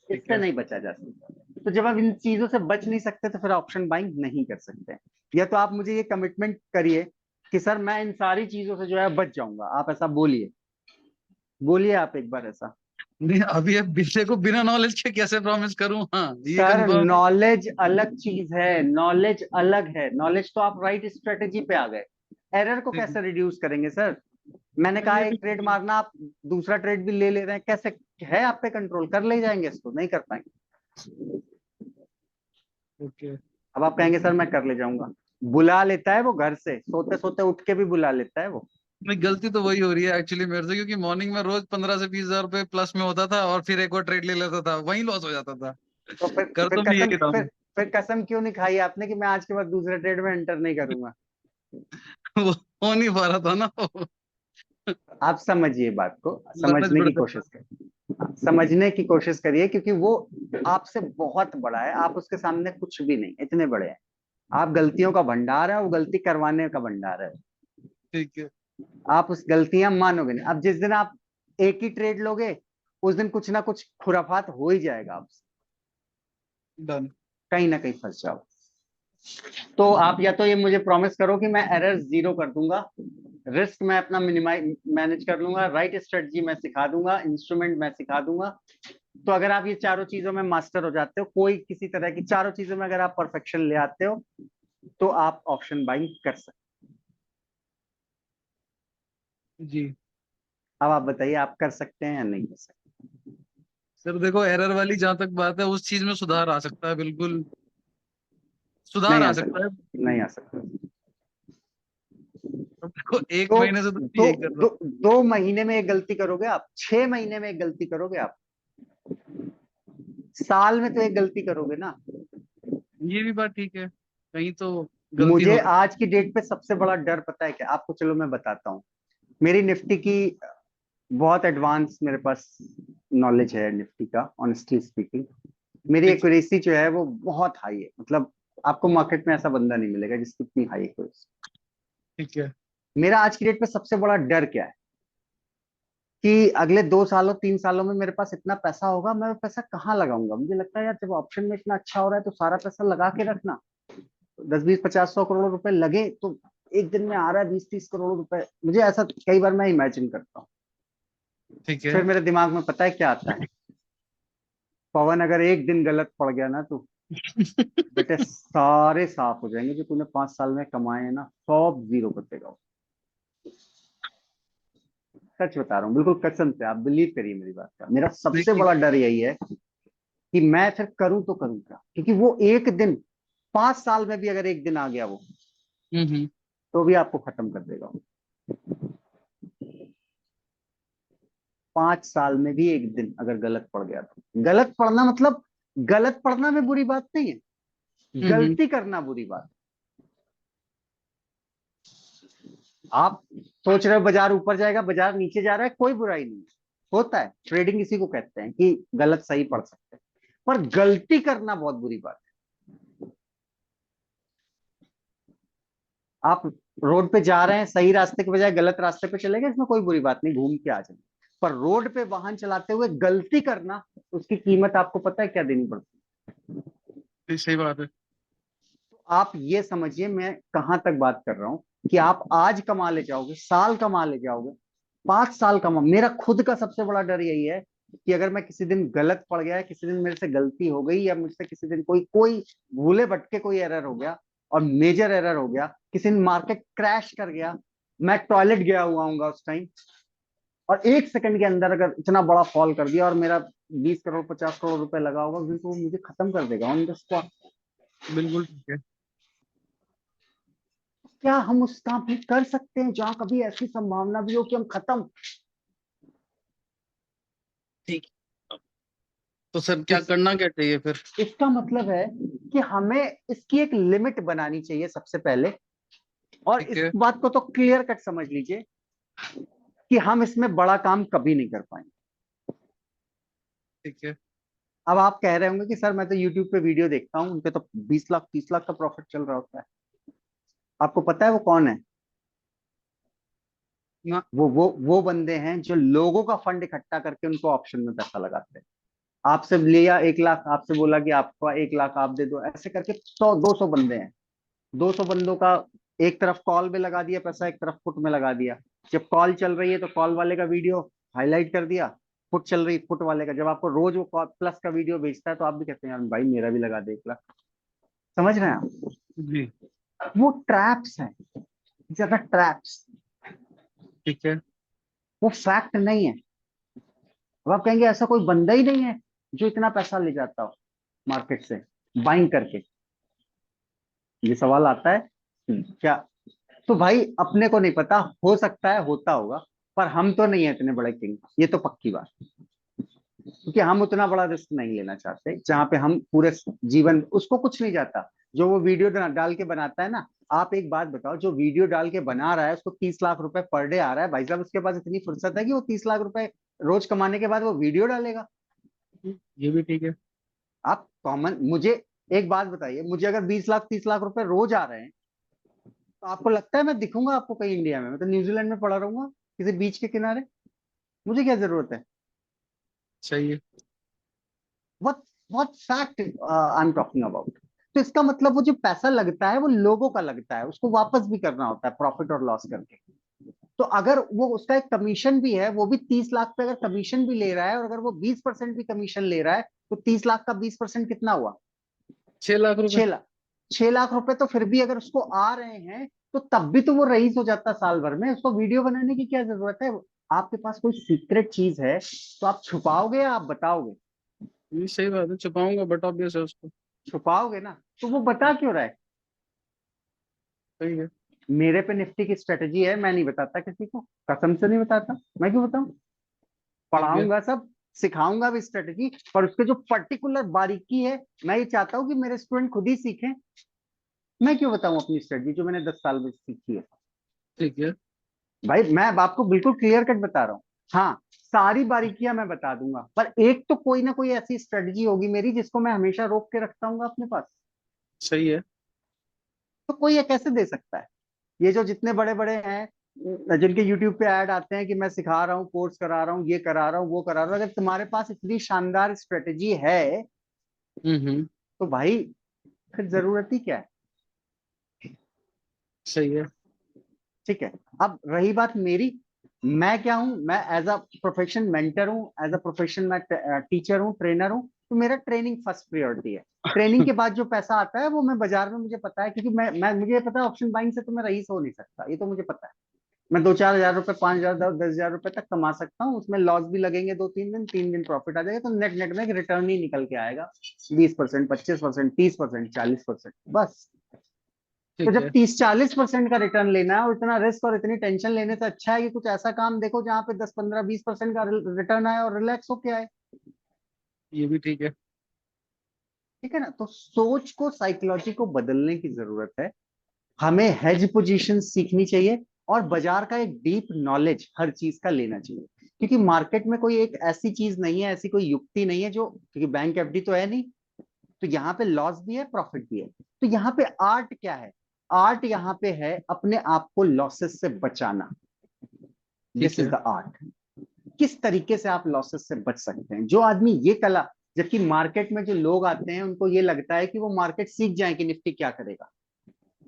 ठीक इससे है। नहीं बचा जा सकता। तो जब आप इन चीजों से बच नहीं सकते तो फिर ऑप्शन बाइंग नहीं कर सकते। या तो आप मुझे ये कमिटमेंट करिए कि सर मैं इन सारी चीजों से जो है बच जाऊंगा, आप ऐसा बोलिए, बोलिए आप एक बार ऐसा। नहीं, अभी अब बिल्ले को बिना नॉलेज के कैसे प्रॉमिस करूं? हाँ, ये सर कंफर्म है। नॉलेज अलग चीज है, नॉलेज अलग है, नॉलेज तो आप राइट स्ट्रेटेजी पे आ गए, एरर को ठीक है। कैसे रिड्यूस करेंगे सर? मैंने हाँ, कहा ये भी एक ट्रेड ठीक है। मारना, आप दूसरा ट्रेड भी ले ले रहे हैं, कैसे है आप पे कंट्रोल? कर ले जाएंगे इसको? नहीं कर पाएंगे। ओके। अब आप कहेंगे सर मैं कर ले जाऊंगा, बुला लेता है वो घर से, सोते सोते उठ के भी बुला लेता है वो। नहीं, गलती तो वही हो रही है एक्चुअली मेरे से, क्योंकि मॉर्निंग में रोज 15 से 20 हजार रुपए प्लस में होता था, और फिर एक और ट्रेड ले लेता था, वहीं लॉस हो जाता था। तो कर फिर तो मैं कसम यही रहा हूँ। फिर कसम क्यों नहीं खाई आपने कि मैं आज के बाद दूसरे ट्रेड में एंटर नहीं करूंगा? वो हो नहीं पा रहा था ना वो। आप समझिए बात को, लालच समझने बढ़ की जाता। कोशिश करिए, समझने की कोशिश करिए, क्योंकि वो आपसे बहुत बड़ा है, आप उसके सामने कुछ भी नहीं, इतने बड़े हैं। आप गलतियों का भंडार है, वो गलती करवाने का भंडार है। ठीक है। आप उस गलतियां मानोगे नहीं। अब जिस दिन आप एक ही ट्रेड लोगे, उस दिन कुछ ना कुछ खुराफात हो ही जाएगा आपसे, डन। कहीं ना कहीं फंस जाओ। तो आप या तो ये मुझे प्रॉमिस करो कि मैं एरर जीरो कर दूंगा, रिस्क मैं अपना मिनिमाइज मैनेज कर लूंगा, राइट स्ट्रेटजी मैं सिखा दूंगा, इंस्ट्रूमेंट मैं सिखा दूंगा। तो अगर आप ये चारों चीजों में मास्टर हो जाते हो, कोई किसी तरह की चारों चीजों में अगर आप परफेक्शन ले आते हो, तो आप ऑप्शन बाइंग कर सकते। जी। अब आप बताइए, आप कर सकते हैं या नहीं कर सकते? सर देखो, एरर वाली जहां तक बात है, उस चीज में सुधार आ सकता है, बिल्कुल सुधार नहीं आ आ सकता है। सकते, नहीं आ सकते। अब देखो, एक तो महीने से तो मैं दो यही कर रहा दो 2 महीने में एक गलती करोगे आप, 6 महीने में एक गलती करोगे आप, साल में तो एक गलती करोगे ना। हूँ। ये भी बात ठीक है, कहीं तो गलती मुझे हो सकती आज की डेट पे सबसे बड़ा डर पता है क्या आपको? चलो मैं बताता हूँ। मेरी निफ्टी की बहुत एडवांस मेरे पास नॉलेज है निफ्टी का, ऑनेस्टली स्पीकिंग। है। मेरी ठीक। एक्यूरेसी जो है वो बहुत हाई है, मतलब आपको मार्केट में ऐसा बंदा नहीं मिलेगा जिसकी इतनी हाई एक्यूरेसी। ठीक है। मेरा आज की डेट पे सबसे बड़ा डर क्या है कि अगले 2 सालों 3 सालों में मेरे पास इतना पैसा होगा, मैं वो पैसा कहाँ लगाऊंगा? मुझे लगता है यार, जब ऑप्शन में इतना अच्छा हो रहा है तो सारा पैसा लगा के रखना, 10 20 50 100 करोड़ रुपए लगे तो एक दिन में आ रहा है 20 30 करोड़ रुपए, मुझे ऐसा कई बार मैं इमेजिन करता हूँ। ठीक है। फिर मेरे दिमाग में पता है क्या आता है? पवन अगर एक दिन गलत पड़ गया ना, तो बेटे सारे साफ हो जाएंगे जो तूने 5 साल में कमाए हैं ना, सब जीरो कर देगा वो। सच बता रहा हूँ, बिल्कुल कसम से, आप बिलीव करिए मेरी बात का, मेरा सबसे देखिए। बड़ा डर यही है कि मैं फिर करूं तो करूं क्या, क्योंकि वो एक दिन, 5 साल में भी अगर एक दिन आ गया वो, हम्म। तो भी आपको खत्म कर देगा वो। 5 साल में भी एक दिन अगर गलत पड़ गया, तो गलत पड़ना मतलब, गलत पड़ना में बुरी बात नहीं है, हम्म। गलती करना बुरी बात है। आप सोच रहे हो बाजार ऊपर जाएगा, बाजार नीचे जा रहा है, कोई बुराई नहीं है, होता है, ट्रेडिंग इसी को कहते हैं कि गलत सही पड़ सकते हैं, पर गलती करना बहुत बुरी बात है। आप रोड पे जा रहे हैं, सही रास्ते के बजाय गलत रास्ते पे चले गए, इसमें कोई बुरी बात नहीं, घूम के आ जाए, पर रोड पे वाहन चलाते हुए गलती करना, उसकी कीमत आपको पता है क्या देनी पड़ती है? सही बात है। तो आप ये समझिए मैं कहां तक बात कर रहा हूं, कि आप आज कमा ले जाओगे, साल कमा ले जाओगे, 5 साल कमा, मेरा खुद का सबसे बड़ा डर यही है कि अगर मैं किसी दिन गलत पड़ गया, किसी दिन मेरे से गलती हो गई, या मुझसे किसी दिन कोई कोई भूले भटके कोई एरर हो गया और मेजर एरर हो गया, किसी दिन मार्केट क्रैश कर गया, मैं टॉयलेट गया हुआ हूँ उस टाइम, और 1 सेकंड के अंदर अगर इतना बड़ा फॉल कर दिया और मेरा 20 करोड़ 50 करोड़ रुपए लगा होगा, क्योंकि वो मुझे खत्म कर देगा ऑन द स्पॉट। बिल्कुल ठीक है। क्या हम उस काम भी कर सकते हैं जहां कभी ऐसी संभावना भी हो कि हम खत्म? ठीक। तो सर क्या इस, करना क्या चाहिए फिर? इसका मतलब है कि हमें इसकी एक लिमिट बनानी चाहिए सबसे पहले। और ठीक इस है। बात को तो क्लियर कट समझ लीजिए कि हम इसमें बड़ा काम कभी नहीं कर पाएंगे। ठीक है। अब आप कह रहे होंगे कि सर मैं तो यूट्यूब पे वीडियो देखता हूँ, उनपे तो 20 लाख 30 लाख का प्रॉफिट चल रहा होता है। आपको पता है वो कौन है? ना। वो बंदे हैं जो लोगों का फंड इकट्ठा करके उनको ऑप्शन में पैसा लगाते हैं। आपसे लिया 1 लाख, आपसे बोला कि आपका 1 लाख आप दे दो, ऐसे करके 100 200 बंदे हैं। 200 बंदों का एक तरफ कॉल में लगा दिया पैसा, एक तरफ फुट में लगा दिया। जब कॉल चल रही है तो कॉल वाले का वीडियो हाईलाइट कर दिया, फुट चल रही फुट वाले का। जब आपको रोज वो प्लस का वीडियो भेजता है तो आप भी कहते हैं यार भाई मेरा भी लगा दे 1 लाख। समझ रहे हैं आप? जी। वो ट्रैप्स हैं, ज्यादा ट्रैप्स। ठीक है। वो फैक्ट नहीं है। अब आप कहेंगे ऐसा कोई बंदा ही नहीं है जो इतना पैसा ले जाता हो मार्केट से बाइंग करके। ये सवाल आता है। क्या? तो भाई अपने को नहीं पता, हो सकता है होता होगा, पर हम तो नहीं है इतने बड़े किंग, ये तो पक्की बात। क्योंकि हम उतना बड़ा रिस्क नहीं लेना चाहते जहां पे हम पूरे जीवन, उसको कुछ नहीं जाता जो वो वीडियो डाल के बनाता है ना। आप एक बात बताओ, जो वीडियो डाल के बना रहा है उसको 30 लाख रुपए पर डे आ रहा है, भाई साहब उसके पास इतनी फुर्सत है कि वो 30 लाख रुपए रोज कमाने के बाद वो वीडियो डालेगा? ये भी ठीक है। आप कॉमन मुझे एक बात बताइए, मुझे अगर 20 लाख 30 लाख रुपए रोज आ रहे हैं, तो आपको लगता है मैं दिखूंगा आपको कहीं इंडिया में? मैं तो न्यूजीलैंड में पड़ा रहूंगा किसी बीच के किनारे। मुझे क्या जरूरत है? सही है। What what fact I am talking about. तो इसका मतलब वो जो पैसा लगता है वो लोगों का लगता है, उसको वापस भी करना होता है प्रॉफिट और लॉस करके। तो अगर वो उसका एक कमीशन भी है, वो भी 30 लाख पे अगर कमीशन भी ले रहा है, और अगर वो 20% भी कमीशन ले रहा है, तो 30 लाख का 20% कितना हुआ? 6 लाख रुपए। 6 लाख। 6 लाख रुपए तो फिर भी अगर उसको आ रहे हैं, तो तब भी तो वो रईस हो जाता साल भर में। उसको वीडियो बनाने की क्या जरूरत है? आपके पास कोई सीक्रेट चीज है तो आप छुपाओगे या आप बताओगे? ये सही बात है, छुपाऊंगा बट ऑब्वियस है उसको। छुपाओगे ना, तो वो बता क्यों रहा है? सही है। मेरे पे निफ्टी की स्ट्रेटेजी है, मैं नहीं बताता किसी को, कसम से नहीं बताता। मैं क्यों बताऊं? ठीक है। पढ़ाऊंगा सब, सिखाऊंगा भी स्ट्रेटेजी, पर उसके जो पर्टिकुलर बारीकी है मैं ये चाहता हूँ कि मेरे स्टूडेंट खुद ही सीखें। मैं क्यों बताऊं अपनी स्ट्रेटेजी जो मैंने 10 साल में सीखी है? ठीक है। भाई मैं अब आपको बिल्कुल क्लियर कट बता रहा हूँ। हाँ, सारी बारीकियां मैं बता दूंगा, पर एक तो कोई ना कोई ऐसी स्ट्रेटजी होगी मेरी जिसको मैं हमेशा रोक के रखता हूँ अपने पास। सही है। तो कोई ये कैसे दे सकता है? ये जो जितने बड़े बड़े हैं जिनके यूट्यूब पे ऐड आते हैं कि मैं सिखा रहा हूँ, कोर्स करा रहा हूँ, ये करा रहा हूँ, वो करा रहा हूँ, अगर तुम्हारे पास इतनी शानदार स्ट्रेटजी है हम्म। तो भाई फिर जरूरत ही क्या है? सही है। ठीक है। अब रही बात मेरी, मैं क्या हूं? मैं एज अ प्रोफेशन मेंटर हूं, एज अ प्रोफेशन मैं टीचर हूं, ट्रेनर हूं। तो मेरा ट्रेनिंग फर्स्ट प्रायोरिटी है। ट्रेनिंग के बाद जो पैसा आता है वो मैं बाजार में, मुझे पता है, क्योंकि मैं मुझे पता है ऑप्शन बाइंग से तो मैं रईस हो नहीं सकता, ये तो मुझे पता है। मैं 2 4 हजार रुपए 5 हजार 10 10 हजार रुपए तक कमा सकता हूँ, उसमें लॉस भी लगेंगे 2 3 दिन, 3 दिन प्रॉफिट आ जाएगा, तो नेट नेट में एक रिटर्न ही निकल के आएगा। 20% 25% 30% 40%, बस। तो ठीक जब है। 30 40% का रिटर्न लेना है और इतना रिस्क और इतनी टेंशन लेने से अच्छा है कि कुछ ऐसा काम देखो जहां पे 10 15 20% का रिटर्न आए और रिलैक्स होके आए। ये भी ठीक है। ठीक है ना? तो सोच को, साइकोलॉजी को बदलने की जरूरत है। हमें हेज पोजीशन सीखनी चाहिए, और बाजार का एक डीप नॉलेज हर चीज का लेना चाहिए। क्योंकि मार्केट में कोई एक ऐसी चीज नहीं है, ऐसी कोई युक्ति नहीं है जो, क्योंकि बैंक एफडी तो है नहीं, तो यहाँ पे लॉस भी है प्रॉफिट भी है। तो यहाँ पे आर्ट क्या है? आर्ट यहाँ पे है अपने आप को लॉसेस से बचाना। ठीक दिस इज है। The art. किस तरीके से आप लॉसेस से बच सकते हैं, जो आदमी ये कला, जबकि मार्केट में जो लोग आते हैं उनको ये लगता है कि वो मार्केट सीख जाए कि निफ्टी क्या करेगा।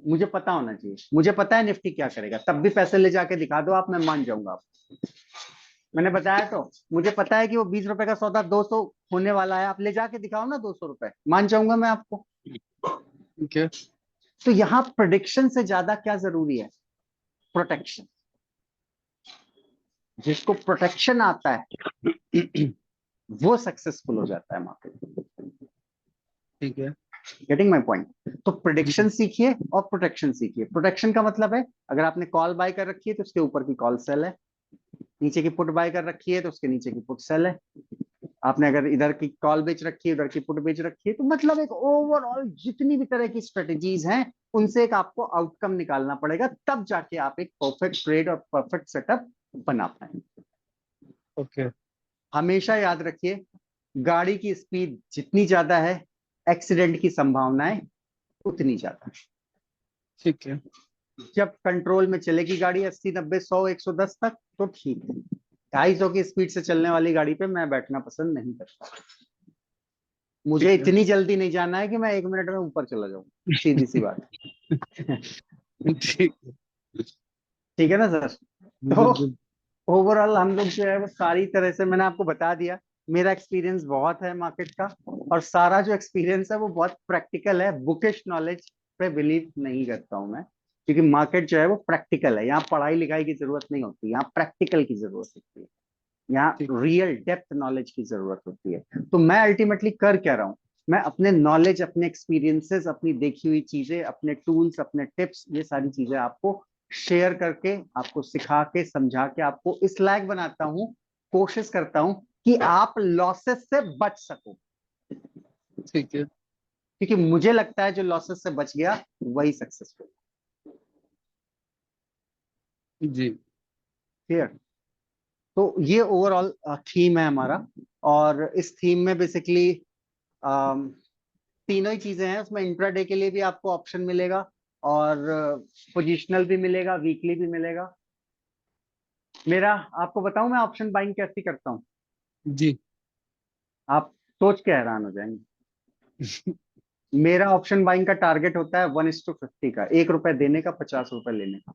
मुझे पता होना चाहिए, मुझे पता है निफ्टी क्या करेगा, तब भी पैसे ले जाके दिखा दो आप, मैं मान जाऊंगा आप। मैंने बताया तो, मुझे पता है कि वो 20 रुपए का सौदा 200 होने वाला है, आप ले जाके दिखाओ ना 200 रुपए, मान जाऊंगा मैं आपको। ठीक है। तो यहाँ प्रोडिक्शन से ज्यादा क्या जरूरी है? प्रोटेक्शन। जिसको प्रोटेक्शन आता है वो सक्सेसफुल हो जाता है मार्केट। ठीक है। Getting my point? तो जी। प्रिडिक्शन सीखिए और प्रोटेक्शन सीखिए। प्रोटेक्शन का मतलब है अगर आपने कॉल बाय कर रखी है तो उसके ऊपर की कॉल सेल है, नीचे की पुट बाय कर रखी है तो उसके नीचे की पुट सेल है, आपने अगर इधर की कॉल बेच रखी है उधर की पुट बेच रखी है, तो मतलब एक ओवरऑल जितनी भी तरह की स्ट्रेटेजीज हैं उनसे एक आपको आउटकम निकालना पड़ेगा, तब जाके आप एक परफेक्ट ट्रेड और परफेक्ट सेटअप बना पाए। ओके। हमेशा याद रखिए, गाड़ी की स्पीड जितनी ज्यादा है एक्सीडेंट की संभावनाएं उतनी ज्यादा है। ठीक है। जब कंट्रोल में चलेगी गाड़ी 80 90 100 110 तक तो ठीक है। 250 की स्पीड से चलने वाली गाड़ी पे मैं बैठना पसंद नहीं करता। मुझे ठीक है। इतनी जल्दी नहीं जाना है कि मैं 1 मिनट में ऊपर चला जाऊं, सीधी सी बात है। ठीक है। ठीक है ना सर? तो बिल्कुल। ओवरऑल हम लोग जो है वो सारी तरह से मैंने आपको बता दिया। मेरा एक्सपीरियंस बहुत है मार्केट का, और सारा जो एक्सपीरियंस है वो बहुत प्रैक्टिकल है। बुकिश नॉलेज पे बिलीव नहीं करता हूं मैं, क्योंकि मार्केट जो है वो प्रैक्टिकल है। यहाँ पढ़ाई लिखाई की जरूरत नहीं होती, यहाँ प्रैक्टिकल की जरूरत होती है, यहाँ ठीक। रियल डेप्थ नॉलेज की जरूरत होती है। तो मैं अल्टीमेटली कर क्या रहा हूँ, मैं अपने नॉलेज, अपने एक्सपीरियंसेस, अपनी देखी हुई चीजें, अपने टूल्स, अपने टिप्स, ये सारी चीजें आपको शेयर करके, आपको सिखा के, समझा के आपको इस लायक बनाता हूँ, कोशिश करता हूँ कि आप लॉसेस से बच सको। ठीक है। क्योंकि मुझे लगता है जो लॉसेस से बच गया वही सक्सेसफुल। जी। क्लियर? तो ये ओवरऑल थीम है हमारा। और इस थीम में बेसिकली तीनों ही चीजें हैं उसमें। इंट्राडे के लिए भी आपको ऑप्शन मिलेगा, और पोजिशनल भी मिलेगा, वीकली भी मिलेगा। मेरा आपको बताऊं मैं ऑप्शन बाइंग कैसे करता हूँ, जी। आप सोच के हैरान हो जाएंगे। मेरा ऑप्शन बाइंग का टारगेट होता है 1:50 का, 1 रुपए देने का, 50 रुपए लेने का।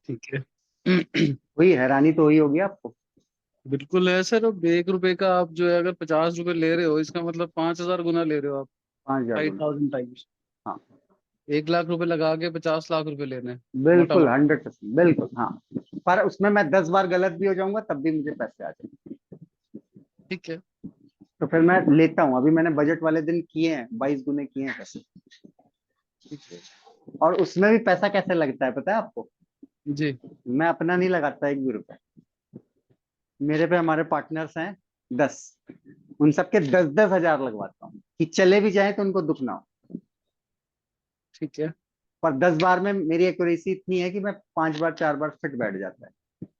ठीक है। वही हैरानी तो हुई होगी आपको। बिल्कुल है सर। अब 1 रुपए का आप जो है अगर 50 रुपए ले रहे हो, इसका मतलब 5,000 गुना ले रहे हो आप। 5,000 फाइव गुना। थाउजेंड टाइम्स हाँ 1 लाख रुपए लगा के 50 लाख रुपए लेने हैं। मोटा बिल्कुल, मोटा। 100%, बिल्कुल हाँ। पर उसमें मैं 10 बार गलत भी हो जाऊंगा तब भी मुझे पैसे आ जाएंगे। ठीक है। तो फिर मैं लेता हूँ। अभी मैंने बजट वाले दिन किए हैं, 22 गुने किए हैं पैसे। ठीक है। और उसमें भी पैसा कैसे लगता है पता है आपको? जी। मैं अपना नहीं लगाता एक भी रुपए। मेरे पे हमारे पार्टनर्स हैं 10, उन सबके 10-10 हजार लगवाता हूँ कि चले भी जाए तो उनको दुख ना हो। ठीक है। पर 10 बार में मेरी एक्यूरेसी इतनी है कि मैं 5 बार 4 बार फिट बैठ जाता है,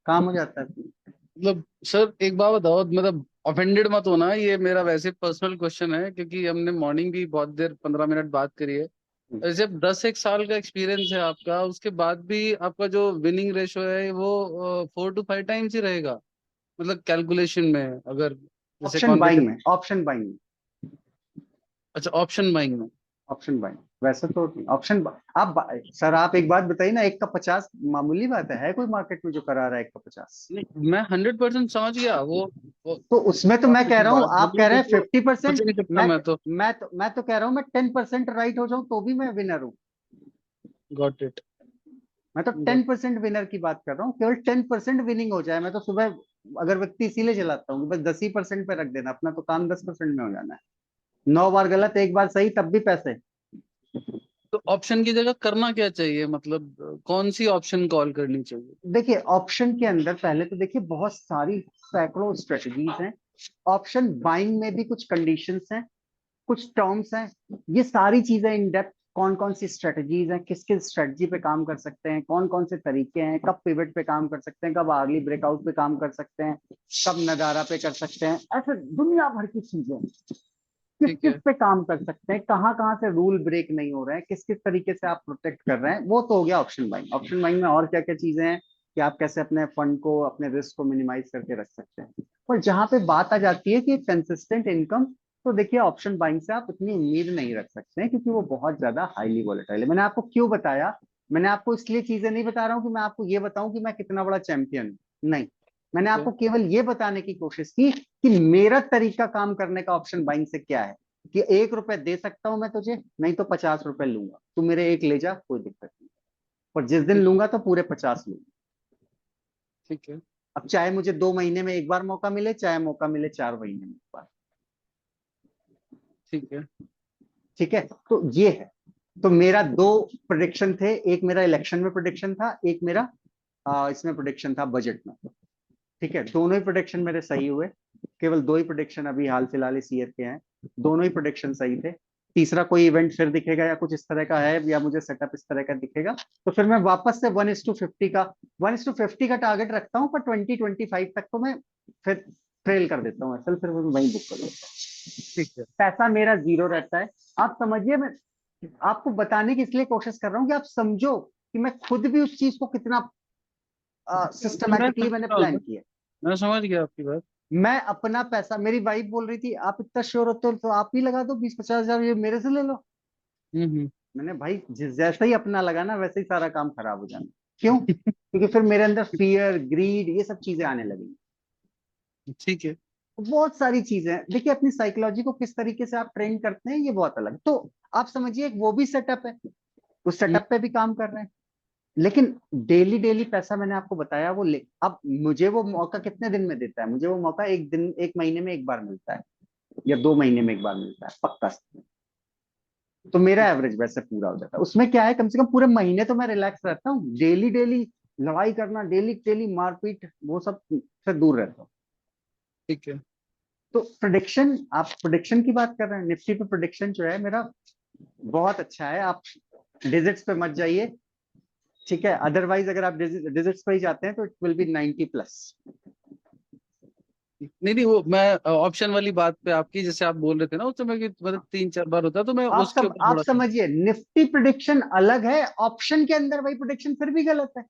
काम हो जाता है। मतलब सर एक बात बताओ, मतलब ऑफेंडेड मत होना, ये मेरा वैसे पर्सनल क्वेश्चन है क्योंकि हमने मॉर्निंग भी बहुत देर 15 मिनट बात करी है। जब 10 एक साल का एक्सपीरियंस है आपका, उसके बाद भी आपका जो विनिंग रेशो है वो 4 to 5 टाइम्स ही रहेगा, मतलब कैलकुलेशन में अगर जैसे ऑप्शन कॉन्वेटेड। बाइंग में, ऑप्शन बाइंग में, अच्छा, ऑप्शन बाइंग में। Option buying. वैसे तो ऑप्शन आप सर आप एक बात बताइए ना, 1 का 50 मामूली बात है कोई मार्केट में जो करा रहा है 1 का 50? नहीं, मैं 100% समझ गया वो तो उसमें तो मैं आपने कह जो रहा हूँ, बात आप बोली कह रहे हैं वो फिफ्टी सोच परसेंट नहीं सकता मैं मैं तो। मैं तो कह रहा हूँ मैं 10% राइट हो जाऊं तो भी मैं विनर हूँ। Got it. मैं तो 10% विनर की बात कर रहा हूँ, केवल 10% विनिंग हो जाए। मैं तो सुबह अगरबत्ती इसीलिए जलाता हूँ कि बस 10% पे रख देना, अपना तो काम 10% में हो जाना है। 9 बार गलत, 1 बार सही, तब भी पैसे। तो ऑप्शन की जगह करना क्या चाहिए, मतलब कौन सी ऑप्शन कॉल करनी चाहिए? देखिए ऑप्शन के अंदर पहले तो देखिए बहुत सारी सैकड़ों स्ट्रेटजीज हैं। ऑप्शन बाइंग में भी कुछ कंडीशंस हैं, कुछ टर्म्स हैं। ये सारी चीजें इन डेप्थ, कौन कौन सी स्ट्रेटजीज हैं, किस किस स्ट्रेटजी पे काम कर सकते हैं, कौन कौन से तरीके हैं, कब पिवट पे काम कर सकते हैं, कब अर्ली ब्रेकआउट पे काम कर सकते हैं, कब नगारा पे कर सकते हैं, ऐसे दुनिया भर की चीजें हैं। किस ठीक किस है। पे काम कर सकते हैं, कहाँ कहाँ से रूल ब्रेक नहीं हो रहे हैं, किस किस तरीके से आप प्रोटेक्ट कर रहे हैं, वो तो हो गया ऑप्शन बाइंग। ऑप्शन बाइंग में और क्या क्या चीजें हैं कि आप कैसे अपने फंड को, अपने रिस्क को मिनिमाइज करके रख सकते हैं। और जहां पे बात आ जाती है कि कंसिस्टेंट इनकम, तो देखिए ऑप्शन बाइंग से आप उतनी उम्मीद नहीं रख सकते हैं, क्योंकि वो बहुत ज्यादा हाईली वॉलेटाइल है। मैंने आपको क्यों बताया? मैंने आपको इसलिए चीजें नहीं बता रहा हूँ कि मैं आपको ये बताऊं कि मैं कितना बड़ा चैंपियन हूं, नहीं। मैंने ठीक है। आपको केवल ये बताने की कोशिश की कि मेरा तरीका काम करने का ऑप्शन बाइंग से क्या है। कि 1 रुपए दे सकता हूं मैं तुझे, नहीं तो 50 रुपए लूंगा, तू मेरे एक ले जा, कोई दिक्कत नहीं। पर जिस दिन ठीक। लूंगा तो पूरे 50 लूंगा। ठीक है। अब चाहे मुझे 2 महीने में एक बार मौका मिले, चाहे मौका मिले 4 महीने में एक बार। ठीक है। ठीक है, तो ये है। तो मेरा 2 प्रोडिक्शन थे, एक मेरा इलेक्शन में प्रोडिक्शन था, एक मेरा इसमें प्रोडिक्शन था बजट में। ठीक है, दोनों ही प्रोडिक्शन मेरे सही हुए। केवल 2 ही प्रोडिक्शन अभी हाल फिलहाल इस ईयर के हैं, दोनों ही प्रोडिक्शन सही थे। तीसरा कोई इवेंट फिर दिखेगा या कुछ इस तरह का है, या मुझे सेटअप इस तरह का दिखेगा, तो फिर मैं वापस से 1:50 का 1:50 का टारगेट रखता हूँ, पर 2025 तक तो मैं फिर ट्रेल कर देता हूँ असल, फिर मैं वही बुक कर लेता ठीक है। हूँ। पैसा मेरा जीरो रहता है। आप समझिए, मैं आपको बताने की इसलिए कोशिश कर रहा हूँ कि आप समझो कि मैं खुद भी उस चीज को कितना मैं सिस्टमेटिकली मैंने समझ प्लान गया, किया। मैं समझ गया आपकी बात। मैं अपना पैसा, मेरी वाइफ बोल रही थी आप इतना श्योर होते हो तो आप ही लगा दो 20-50 हजार, ये मेरे से ले लो। हम्म। मैंने भाई जैसा ही अपना लगाना वैसे ही सारा काम खराब हो जाना। क्यों? क्योंकि फिर मेरे अंदर फियर, ग्रीड, ये सब चीजें आने लगेंगी। ठीक है। बहुत सारी चीजें हैं। देखिए, अपनी साइकोलॉजी को किस तरीके से आप ट्रेन करते हैं ये बहुत अलग, तो आप समझिए एक वो भी सेटअप है, उस हम्म, सेटअप पे भी काम कर रहे हैं। लेकिन डेली डेली पैसा मैंने आपको बताया वो ले, अब मुझे वो मौका कितने दिन में देता है? मुझे वो मौका एक दिन, एक महीने में एक बार मिलता है, या 2 महीने में एक बार मिलता है पक्का। तो मेरा ठीक एवरेज वैसे पूरा हो जाता है। उसमें क्या है, कम से कम पूरे महीने तो मैं रिलैक्स रहता हूँ। डेली डेली लड़ाई करना, डेली डेली मारपीट, वो सब से दूर रहता हूँ। ठीक है। तो प्रोडिक्शन, आप प्रोडिक्शन की बात कर रहे हैं, निफ्टी पे प्रोडिक्शन जो है मेरा बहुत अच्छा है। आप डिजिट्स पे मत जाइए, ठीक है? अदरवाइज अगर आप डिजिट्स पे ही जाते हैं तो इट विल बी 90+। नहीं नहीं, वो मैं ऑप्शन वाली बात पे आपकी, जैसे आप बोल रहे थे ना उस समय कि मतलब 3-4 बार होता है, तो मैं उसके ऊपर आप थोड़ा सा। समझिए, निफ्टी प्रोडिक्शन अलग है, ऑप्शन के अंदर वही प्रोडिक्शन फिर भी गलत है।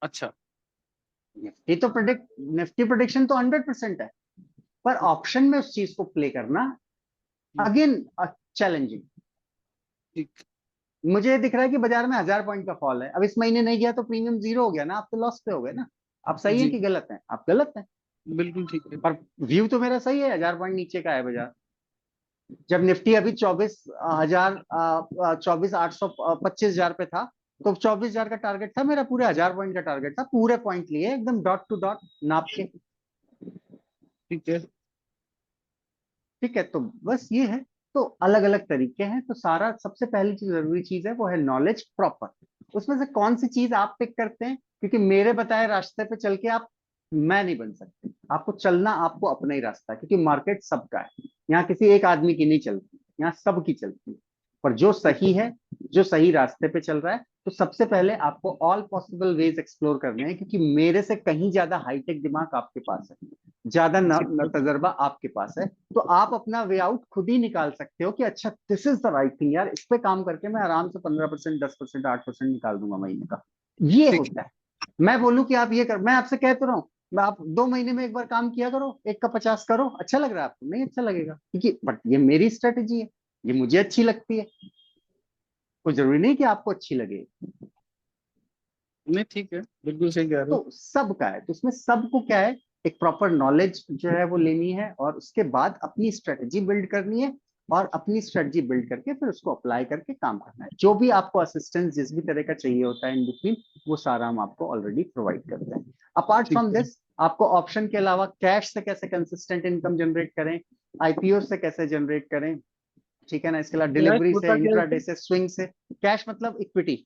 अच्छा। निफ्टी तो प्रोडिक्ट निफ्टी प्रोडिक्शन तो 100% है, पर ऑप्शन में उस चीज को प्ले करना हम्म, अगेन चैलेंजिंग। ठीक। मुझे दिख रहा है कि बाजार में 1000 पॉइंट का फॉल है, अब इस महीने नहीं गया तो प्रीमियम जीरो हो गया ना, आप तो लॉस पे हो गए ना। आप सही है जी, कि गलत है? आप गलत है। बिल्कुल ठीक है। पर व्यू तो मेरा सही है, 1000 पॉइंट नीचे का है बाजार। जब निफ्टी अभी 24,825 पे था, तो 24,000 का टारगेट था मेरा, पूरे 1000 पॉइंट का टारगेट था, पूरे पॉइंट लिए एकदम डॉट टू डॉट नाप के। ठीक है। ठीक है, तो बस ये है। तो अलग अलग तरीके हैं, तो सारा सबसे पहली चीज, जरूरी चीज है वो है नॉलेज प्रॉपर। उसमें से कौन सी चीज आप पिक करते हैं, क्योंकि मेरे बताए रास्ते पे चल के आप मैं नहीं बन सकते। आपको चलना, आपको अपना ही रास्ता है, क्योंकि मार्केट सबका है। यहाँ किसी एक आदमी की नहीं चलती, यहाँ सबकी चलती है। पर जो ठीक सही है, जो सही रास्ते पे चल रहा है, तो सबसे पहले आपको ऑल पॉसिबल वेज एक्सप्लोर करने हैं, क्योंकि मेरे से कहीं ज्यादा हाईटेक दिमाग आपके पास है, ज्यादा ठीक है। तजर्बा आपके पास है। तो आप अपना वे आउट खुद ही निकाल सकते हो कि अच्छा this is the right thing यार, इस पे काम करके मैं आराम से 15%, 10%, 8% निकाल दूंगा महीने का। ये ठीक होता है। मैं बोलूं कि आप ये कर, मैं आपसे कह तो रहा हूँ, मैं आप 2 महीने में एक बार काम किया करो, 1 का 50 करो। अच्छा लग रहा है आपको? नहीं अच्छा लगेगा, क्योंकि बट ये मेरी स्ट्रेटेजी है, ये मुझे अच्छी लगती है। कोई जरूरी नहीं कि आपको अच्छी लगे। नहीं, ठीक है, बिल्कुल सही कह रहे हो। तो सबका है, तो उसमें सबको क्या है, एक प्रॉपर नॉलेज जो है वो लेनी है, और उसके बाद अपनी स्ट्रेटजी बिल्ड करनी है, और अपनी स्ट्रेटजी बिल्ड करके फिर उसको अप्लाई करके काम करना है। जो भी आपको असिस्टेंस जिस भी तरह का चाहिए होता है इन बिटवीन, वो सारा हम आपको ऑलरेडी प्रोवाइड करते हैं। अपार्ट ठीक फ्रॉम है। दिस, आपको ऑप्शन के अलावा कैश से कैसे कंसिस्टेंट इनकम जनरेट करें, आईपीओ से कैसे जनरेट करें, ठीक है ना, इसके अलावा क्या है, डिलीवरी से, होता क्या है इंट्राडे सर? से, स्विंग से। कैश मतलब इक्विटी।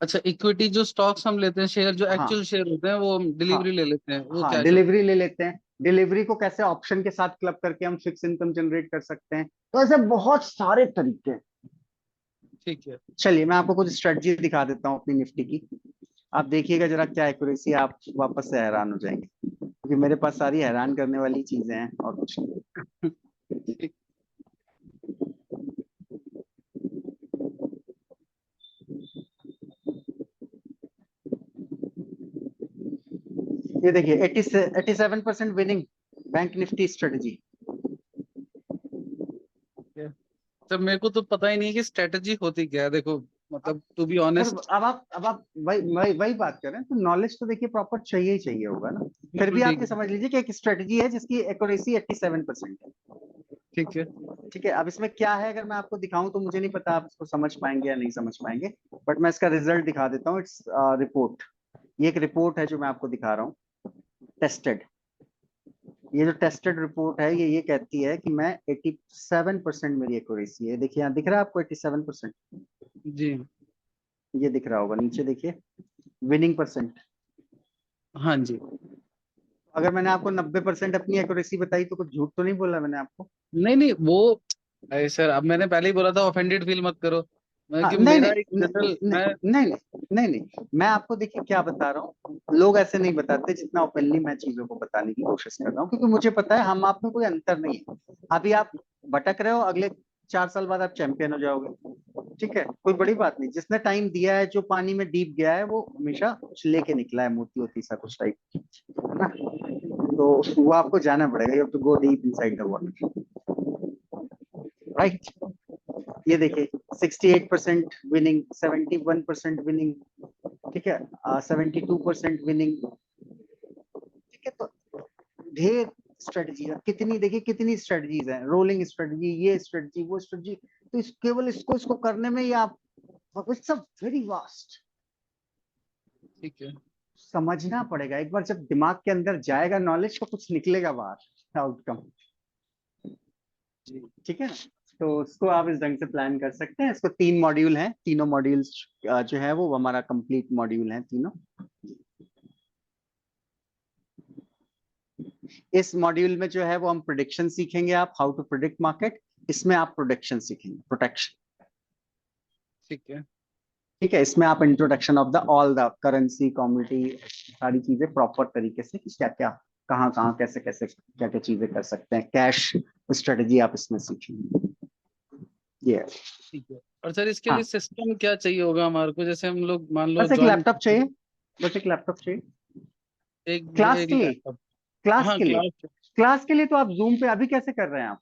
अच्छा, इक्विटी जो स्टॉक्स हम लेते हैं, शेयर जो हाँ एक्चुअल शेयर होते हैं, वो हम हाँ डिलीवरी ले लेते हैं, वो हाँ, क्या है सर? डिलीवरी ले लेते हैं। डिलीवरी को कैसे ऑप्शन के साथ क्लब करके हम फिक्स इनकम जनरेट कर सकते हैं, तो ऐसे बहुत सारे तरीके हैं। ठीक है। चलिए मैं आपको कुछ स्ट्रेटजी दिखा देता हूँ अपनी निफ्टी की। आप देखिएगा जरा क्या एक्यूरेसी, आप वापस से हैरान हो जाएंगे, क्योंकि मेरे पास सारी हैरान करने वाली चीजें हैं और कुछ नहीं। ठीक। ये देखिए 87% विनिंग बैंक निफ्टी स्ट्रेटजी। है। सर मेरे को तो पता ही नहीं कि स्ट्रेटजी होती क्या है, देखो, मतलब टू बी फिर ऑनेस्ट। अब आप वही बात कर रहे हैं, तो नॉलेज तो देखिए प्रॉपर चाहिए ही चाहिए होगा ना। फिर बिल्कुल भी आप ठीक ये है। समझ लीजिए कि एक स्ट्रेटजी है जिसकी एक्यूरेसी 87% है। ठीक है। ठीक है, अब इसमें क्या है, अगर मैं आपको दिखाऊं तो मुझे नहीं पता आप इसको समझ पाएंगे या नहीं समझ पाएंगे, बट मैं इसका रिजल्ट दिखा देता हूँ। Its report. ये एक रिपोर्ट है जो मैं आपको दिखा रहा हूँ, टेस्टेड। ये जो टेस्टेड रिपोर्ट है ये कहती है कि मैं 87% मेरी एक्यूरेसी है। देखिए यहाँ दिख रहा है आपको 87%, जी। ये दिख रहा होगा नीचे देखिए, विनिंग परसेंट। हाँ जी। अगर मैंने आपको 90% अपनी एक्यूरेसी बताई तो कुछ झूठ तो नहीं बोला मैंने आपको? नहीं नहीं, वो अरे सर, अब मैंने पहले ही बोला था, ऑफेंडेड फील मत करो। हाँ, कि नहीं मेरा नहीं एक नहीं जनरल नहीं मैं नहीं नहीं नहीं, मैं आपको देखिए क्या बता रहा हूँ, लोग ऐसे नहीं बताते जितना ओपनली मैं चीजों को बताने की कोशिश कर रहा हूँ, क्योंकि मुझे पता है हम आप में कोई अंतर नहीं है। अभी आप भटक रहे हो, अगले 4 साल बाद आप चैंपियन हो जाओगे, ठीक है, कोई बड़ी बात नहीं। जिसने टाइम दिया है, जो पानी में डीप गया है, वो हमेशा कुछ लेके निकला है, मोती होती सा कुछ टाइप, है ना? तो वो आपको जाना पड़ेगा, you have to go deep inside the water, right? ये देखिए 68% विनिंग, 71% विनिंग, ठीक है, 72% विनिंग, ठीक है। तो ढेर स्ट्रेटजी है, कितनी देखिए कितनी स्ट्रेटजीज हैं, रोलिंग स्ट्रेटजी, ये स्ट्रेटजी, वो स्ट्रेटजी। तो केवल इसको करने में ही आप, इट्स अ वेरी वास्ट। ठीक है। समझना पड़ेगा, एक बार जब दिमाग के अंदर जाएगा नॉलेज, तो कुछ निकलेगा बाहर आउटकम, जी। ठीक है ना? तो उसको आप इस ढंग से प्लान कर सकते हैं। इसको 3 मॉड्यूल हैं, तीनों मॉड्यूल्स जो है वो हमारा कंप्लीट मॉड्यूल है तीनों। इस मॉड्यूल में जो है वो हम प्रोडिक्शन सीखेंगे, आप हाउ टू प्रोडिक्ट मार्केट। इसमें आप प्रोडक्शन सीखेंगे, प्रोटेक्शन, ठीक है। ठीक है। इसमें आप introduction of the all the currency, commodity, सारी चीजें प्रॉपर तरीके से, कि क्या क्या, कहाँ कहाँ, कैसे कैसे, क्या क्या चीजें कर सकते हैं, कैश स्ट्रेटजी आप इसमें सीखेंगे, ये है। ठीक है। और सर, इसके लिए हाँ, सिस्टम क्या चाहिए होगा हमारे को? जैसे हम लोग मान लो बस एक ज्वाइन, लैपटॉप चाहिए, बस एक लैपटॉप चाहिए क्लास एक के लिए। लैपटॉप। क्लास हाँ, के लिए, क्लास। क्लास के लिए तो आप जूम पे अभी कैसे कर रहे हैं आप?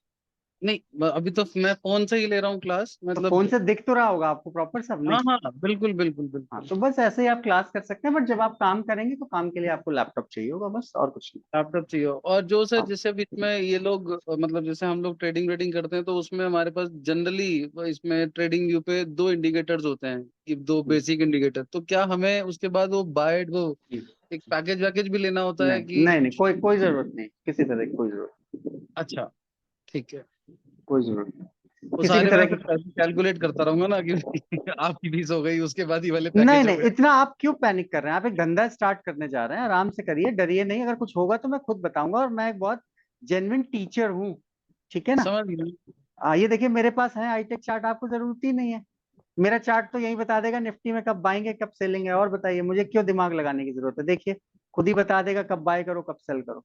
नहीं, अभी तो मैं फोन से ही ले रहा हूँ क्लास, तो फोन मतलब। से दिख तो रहा होगा आपको प्रॉपर सब, हाँ नहीं? हाँ, बिल्कुल बिल्कुल हाँ, बिल्कुल। तो बस ऐसे ही आप क्लास कर सकते हैं, बट जब आप काम करेंगे तो काम के लिए आपको लैपटॉप चाहिए होगा, बस और कुछ नहीं। लैपटॉप चाहिए। और जो सर, हाँ, जैसे अभी इसमें ये लोग मतलब जैसे हम लोग ट्रेडिंग वेडिंग करते हैं, तो उसमें हमारे पास जनरली इसमें ट्रेडिंग व्यू पे दो इंडिकेटर्स होते हैं, कि दो बेसिक इंडिकेटर। तो क्या हमें उसके बाद वो एक पैकेज वैकेज भी लेना होता है नहीं कि? नहीं नहीं, कोई कोई जरूरत नहीं, किसी तरह की कोई जरूरत, अच्छा, ठीक है। कोई जरूरत नहीं वो किसी भी सारे मैं तरह फिर की। पैसे कैलकुलेट करता रहूंगा ना, कि आपकी फीस हो गई, उसके बाद ये वाले नहीं पैकेज हो नहीं, गए। इतना आप क्यों पैनिक कर रहे हैं? आप एक धंधा स्टार्ट करने जा रहे हैं, आराम से करिए, डरिए नहीं। अगर कुछ होगा तो मैं खुद बताऊंगा, और मैं एक बहुत जेन्युइन टीचर हूँ, ठीक है ना? समझ गया। ये देखिए मेरे पास है हाईटेक चार्ट, आपको जरूरत ही नहीं है। मेरा चार्ट तो यही बता देगा निफ्टी में कब बाएंगे कब सेलेंगे, और बताइए मुझे क्यों दिमाग लगाने की जरूरत है? देखिए खुद ही बता देगा कब बाय करो कब सेल करो,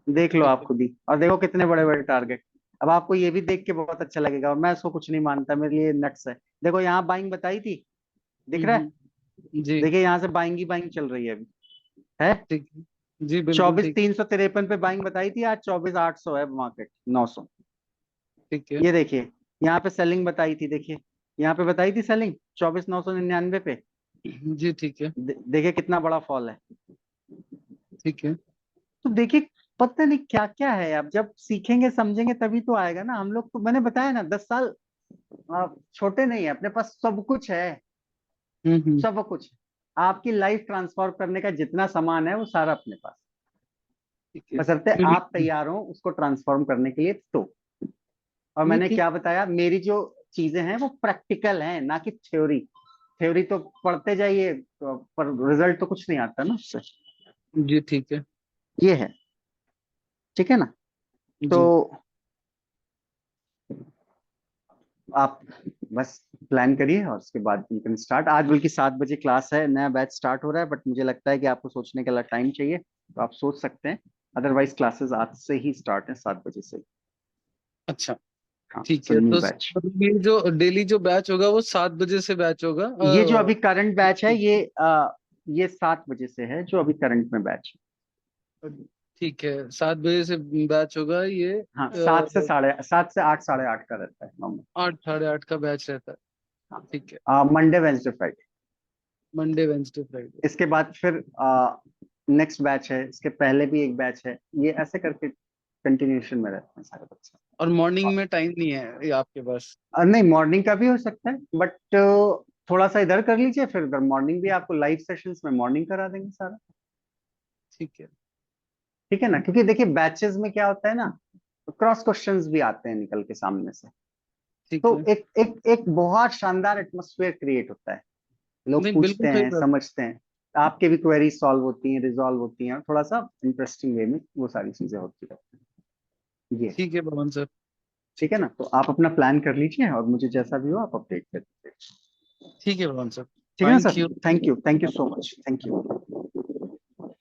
देख लो ठीक आप है। खुद ही, और देखो कितने बड़े बड़े टारगेट। अब आपको ये भी देख के बहुत अच्छा लगेगा, और मैं इसको कुछ नहीं मानता, मेरे लिए नट्स है। देखो यहाँ बाइंग बताई थी, दिख रहा है? जी। देखिए यहाँ से बाइंग ही बाइंग चल रही है अभी, है। ठीक है। जी, बिल्कुल चौबीस ठीक। तीन सौ तिरपन पे बाइंग बताई थी, आज 24,800 है मार्केट, 900। ठीक है। ये देखिए यहाँ पे सेलिंग बताई थी, देखिए यहाँ पे बताई थी सेलिंग 24,999 पे। जी, ठीक है। देखिए कितना बड़ा फॉल है। ठीक है। तो देखिए पता नहीं क्या क्या है, आप जब सीखेंगे समझेंगे तभी तो आएगा ना। हम लोग तो, मैंने बताया ना, 10 साल छोटे नहीं है, अपने पास सब कुछ है, हम्म। सब कुछ। आपकी लाइफ ट्रांसफॉर्म करने का जितना सामान है वो सारा अपने पास, ठीक है। बशर्ते आप तैयार हो उसको ट्रांसफॉर्म करने के लिए तो। और नहीं, मैंने ठीक। क्या बताया, मेरी जो चीजें हैं वो प्रैक्टिकल हैं, ना कि थ्योरी। थ्योरी तो पढ़ते जाइए पर रिजल्ट तो कुछ नहीं आता ना उससे, जी, ठीक है। ये है, ठीक है ना? तो जी। आप बस प्लान करिए, और उसके बाद यू कैन स्टार्ट। आज बल्कि 7 बजे क्लास है, नया बैच स्टार्ट हो रहा है, बट मुझे लगता है कि आपको सोचने के लिए टाइम चाहिए, तो आप सोच सकते हैं। अदरवाइज क्लासेस आज से ही स्टार्ट है, 7 बजे से। अच्छा, हाँ, ठीक सो है। न्यू तो बैच। ये जो डेली जो बैच होगा वो 7 बजे से बैच होगा? ये जो अभी करंट बैच है, ये 7 बजे से है, जो अभी करंट में बैच। ठीक है, 7 बजे से बैच होगा ये। हाँ, 7 से 8, 8:30 का रहता है नॉर्मल। 8, 8:30 का बैच रहता है। ठीक है। हाँ, Monday Wednesday Friday. Monday, Wednesday, Friday. इसके बाद फिर नेक्स्ट बैच है, इसके पहले भी एक बैच है, ये ऐसे करके कंटिन्यूशन में रहते हैं सारे बच्चे। और मॉर्निंग में टाइम नहीं है ये आपके पास? नहीं, मॉर्निंग का भी हो सकता है, बट थोड़ा सा इधर कर लीजिए, फिर उधर मॉर्निंग भी आपको लाइव सेशंस में मॉर्निंग करा देंगे सारा। ठीक है। ठीक है ना, क्योंकि देखिए बैचेस में क्या होता है ना, क्रॉस क्वेश्चंस भी आते हैं निकल के सामने से। ठीक तो है। एक एक एक बहुत शानदार एटमोसफेयर क्रिएट होता है, लोग नहीं पूछते बिल्कुल सही हैं, बात। समझते हैं, आपके भी क्वेरी सॉल्व होती हैं, रिजॉल्व होती हैं, और थोड़ा सा इंटरेस्टिंग वे में वो सारी चीजें होती रहती हैं। ये ठीक है पवन सर। ठीक है ठीक ना, है। तो आप अपना प्लान कर लीजिए और मुझे जैसा भी हो आप अपडेट कर दीजिए। ठीक है पवन सर। ठीक है ना thank sir, you. Thank you so much, thank you.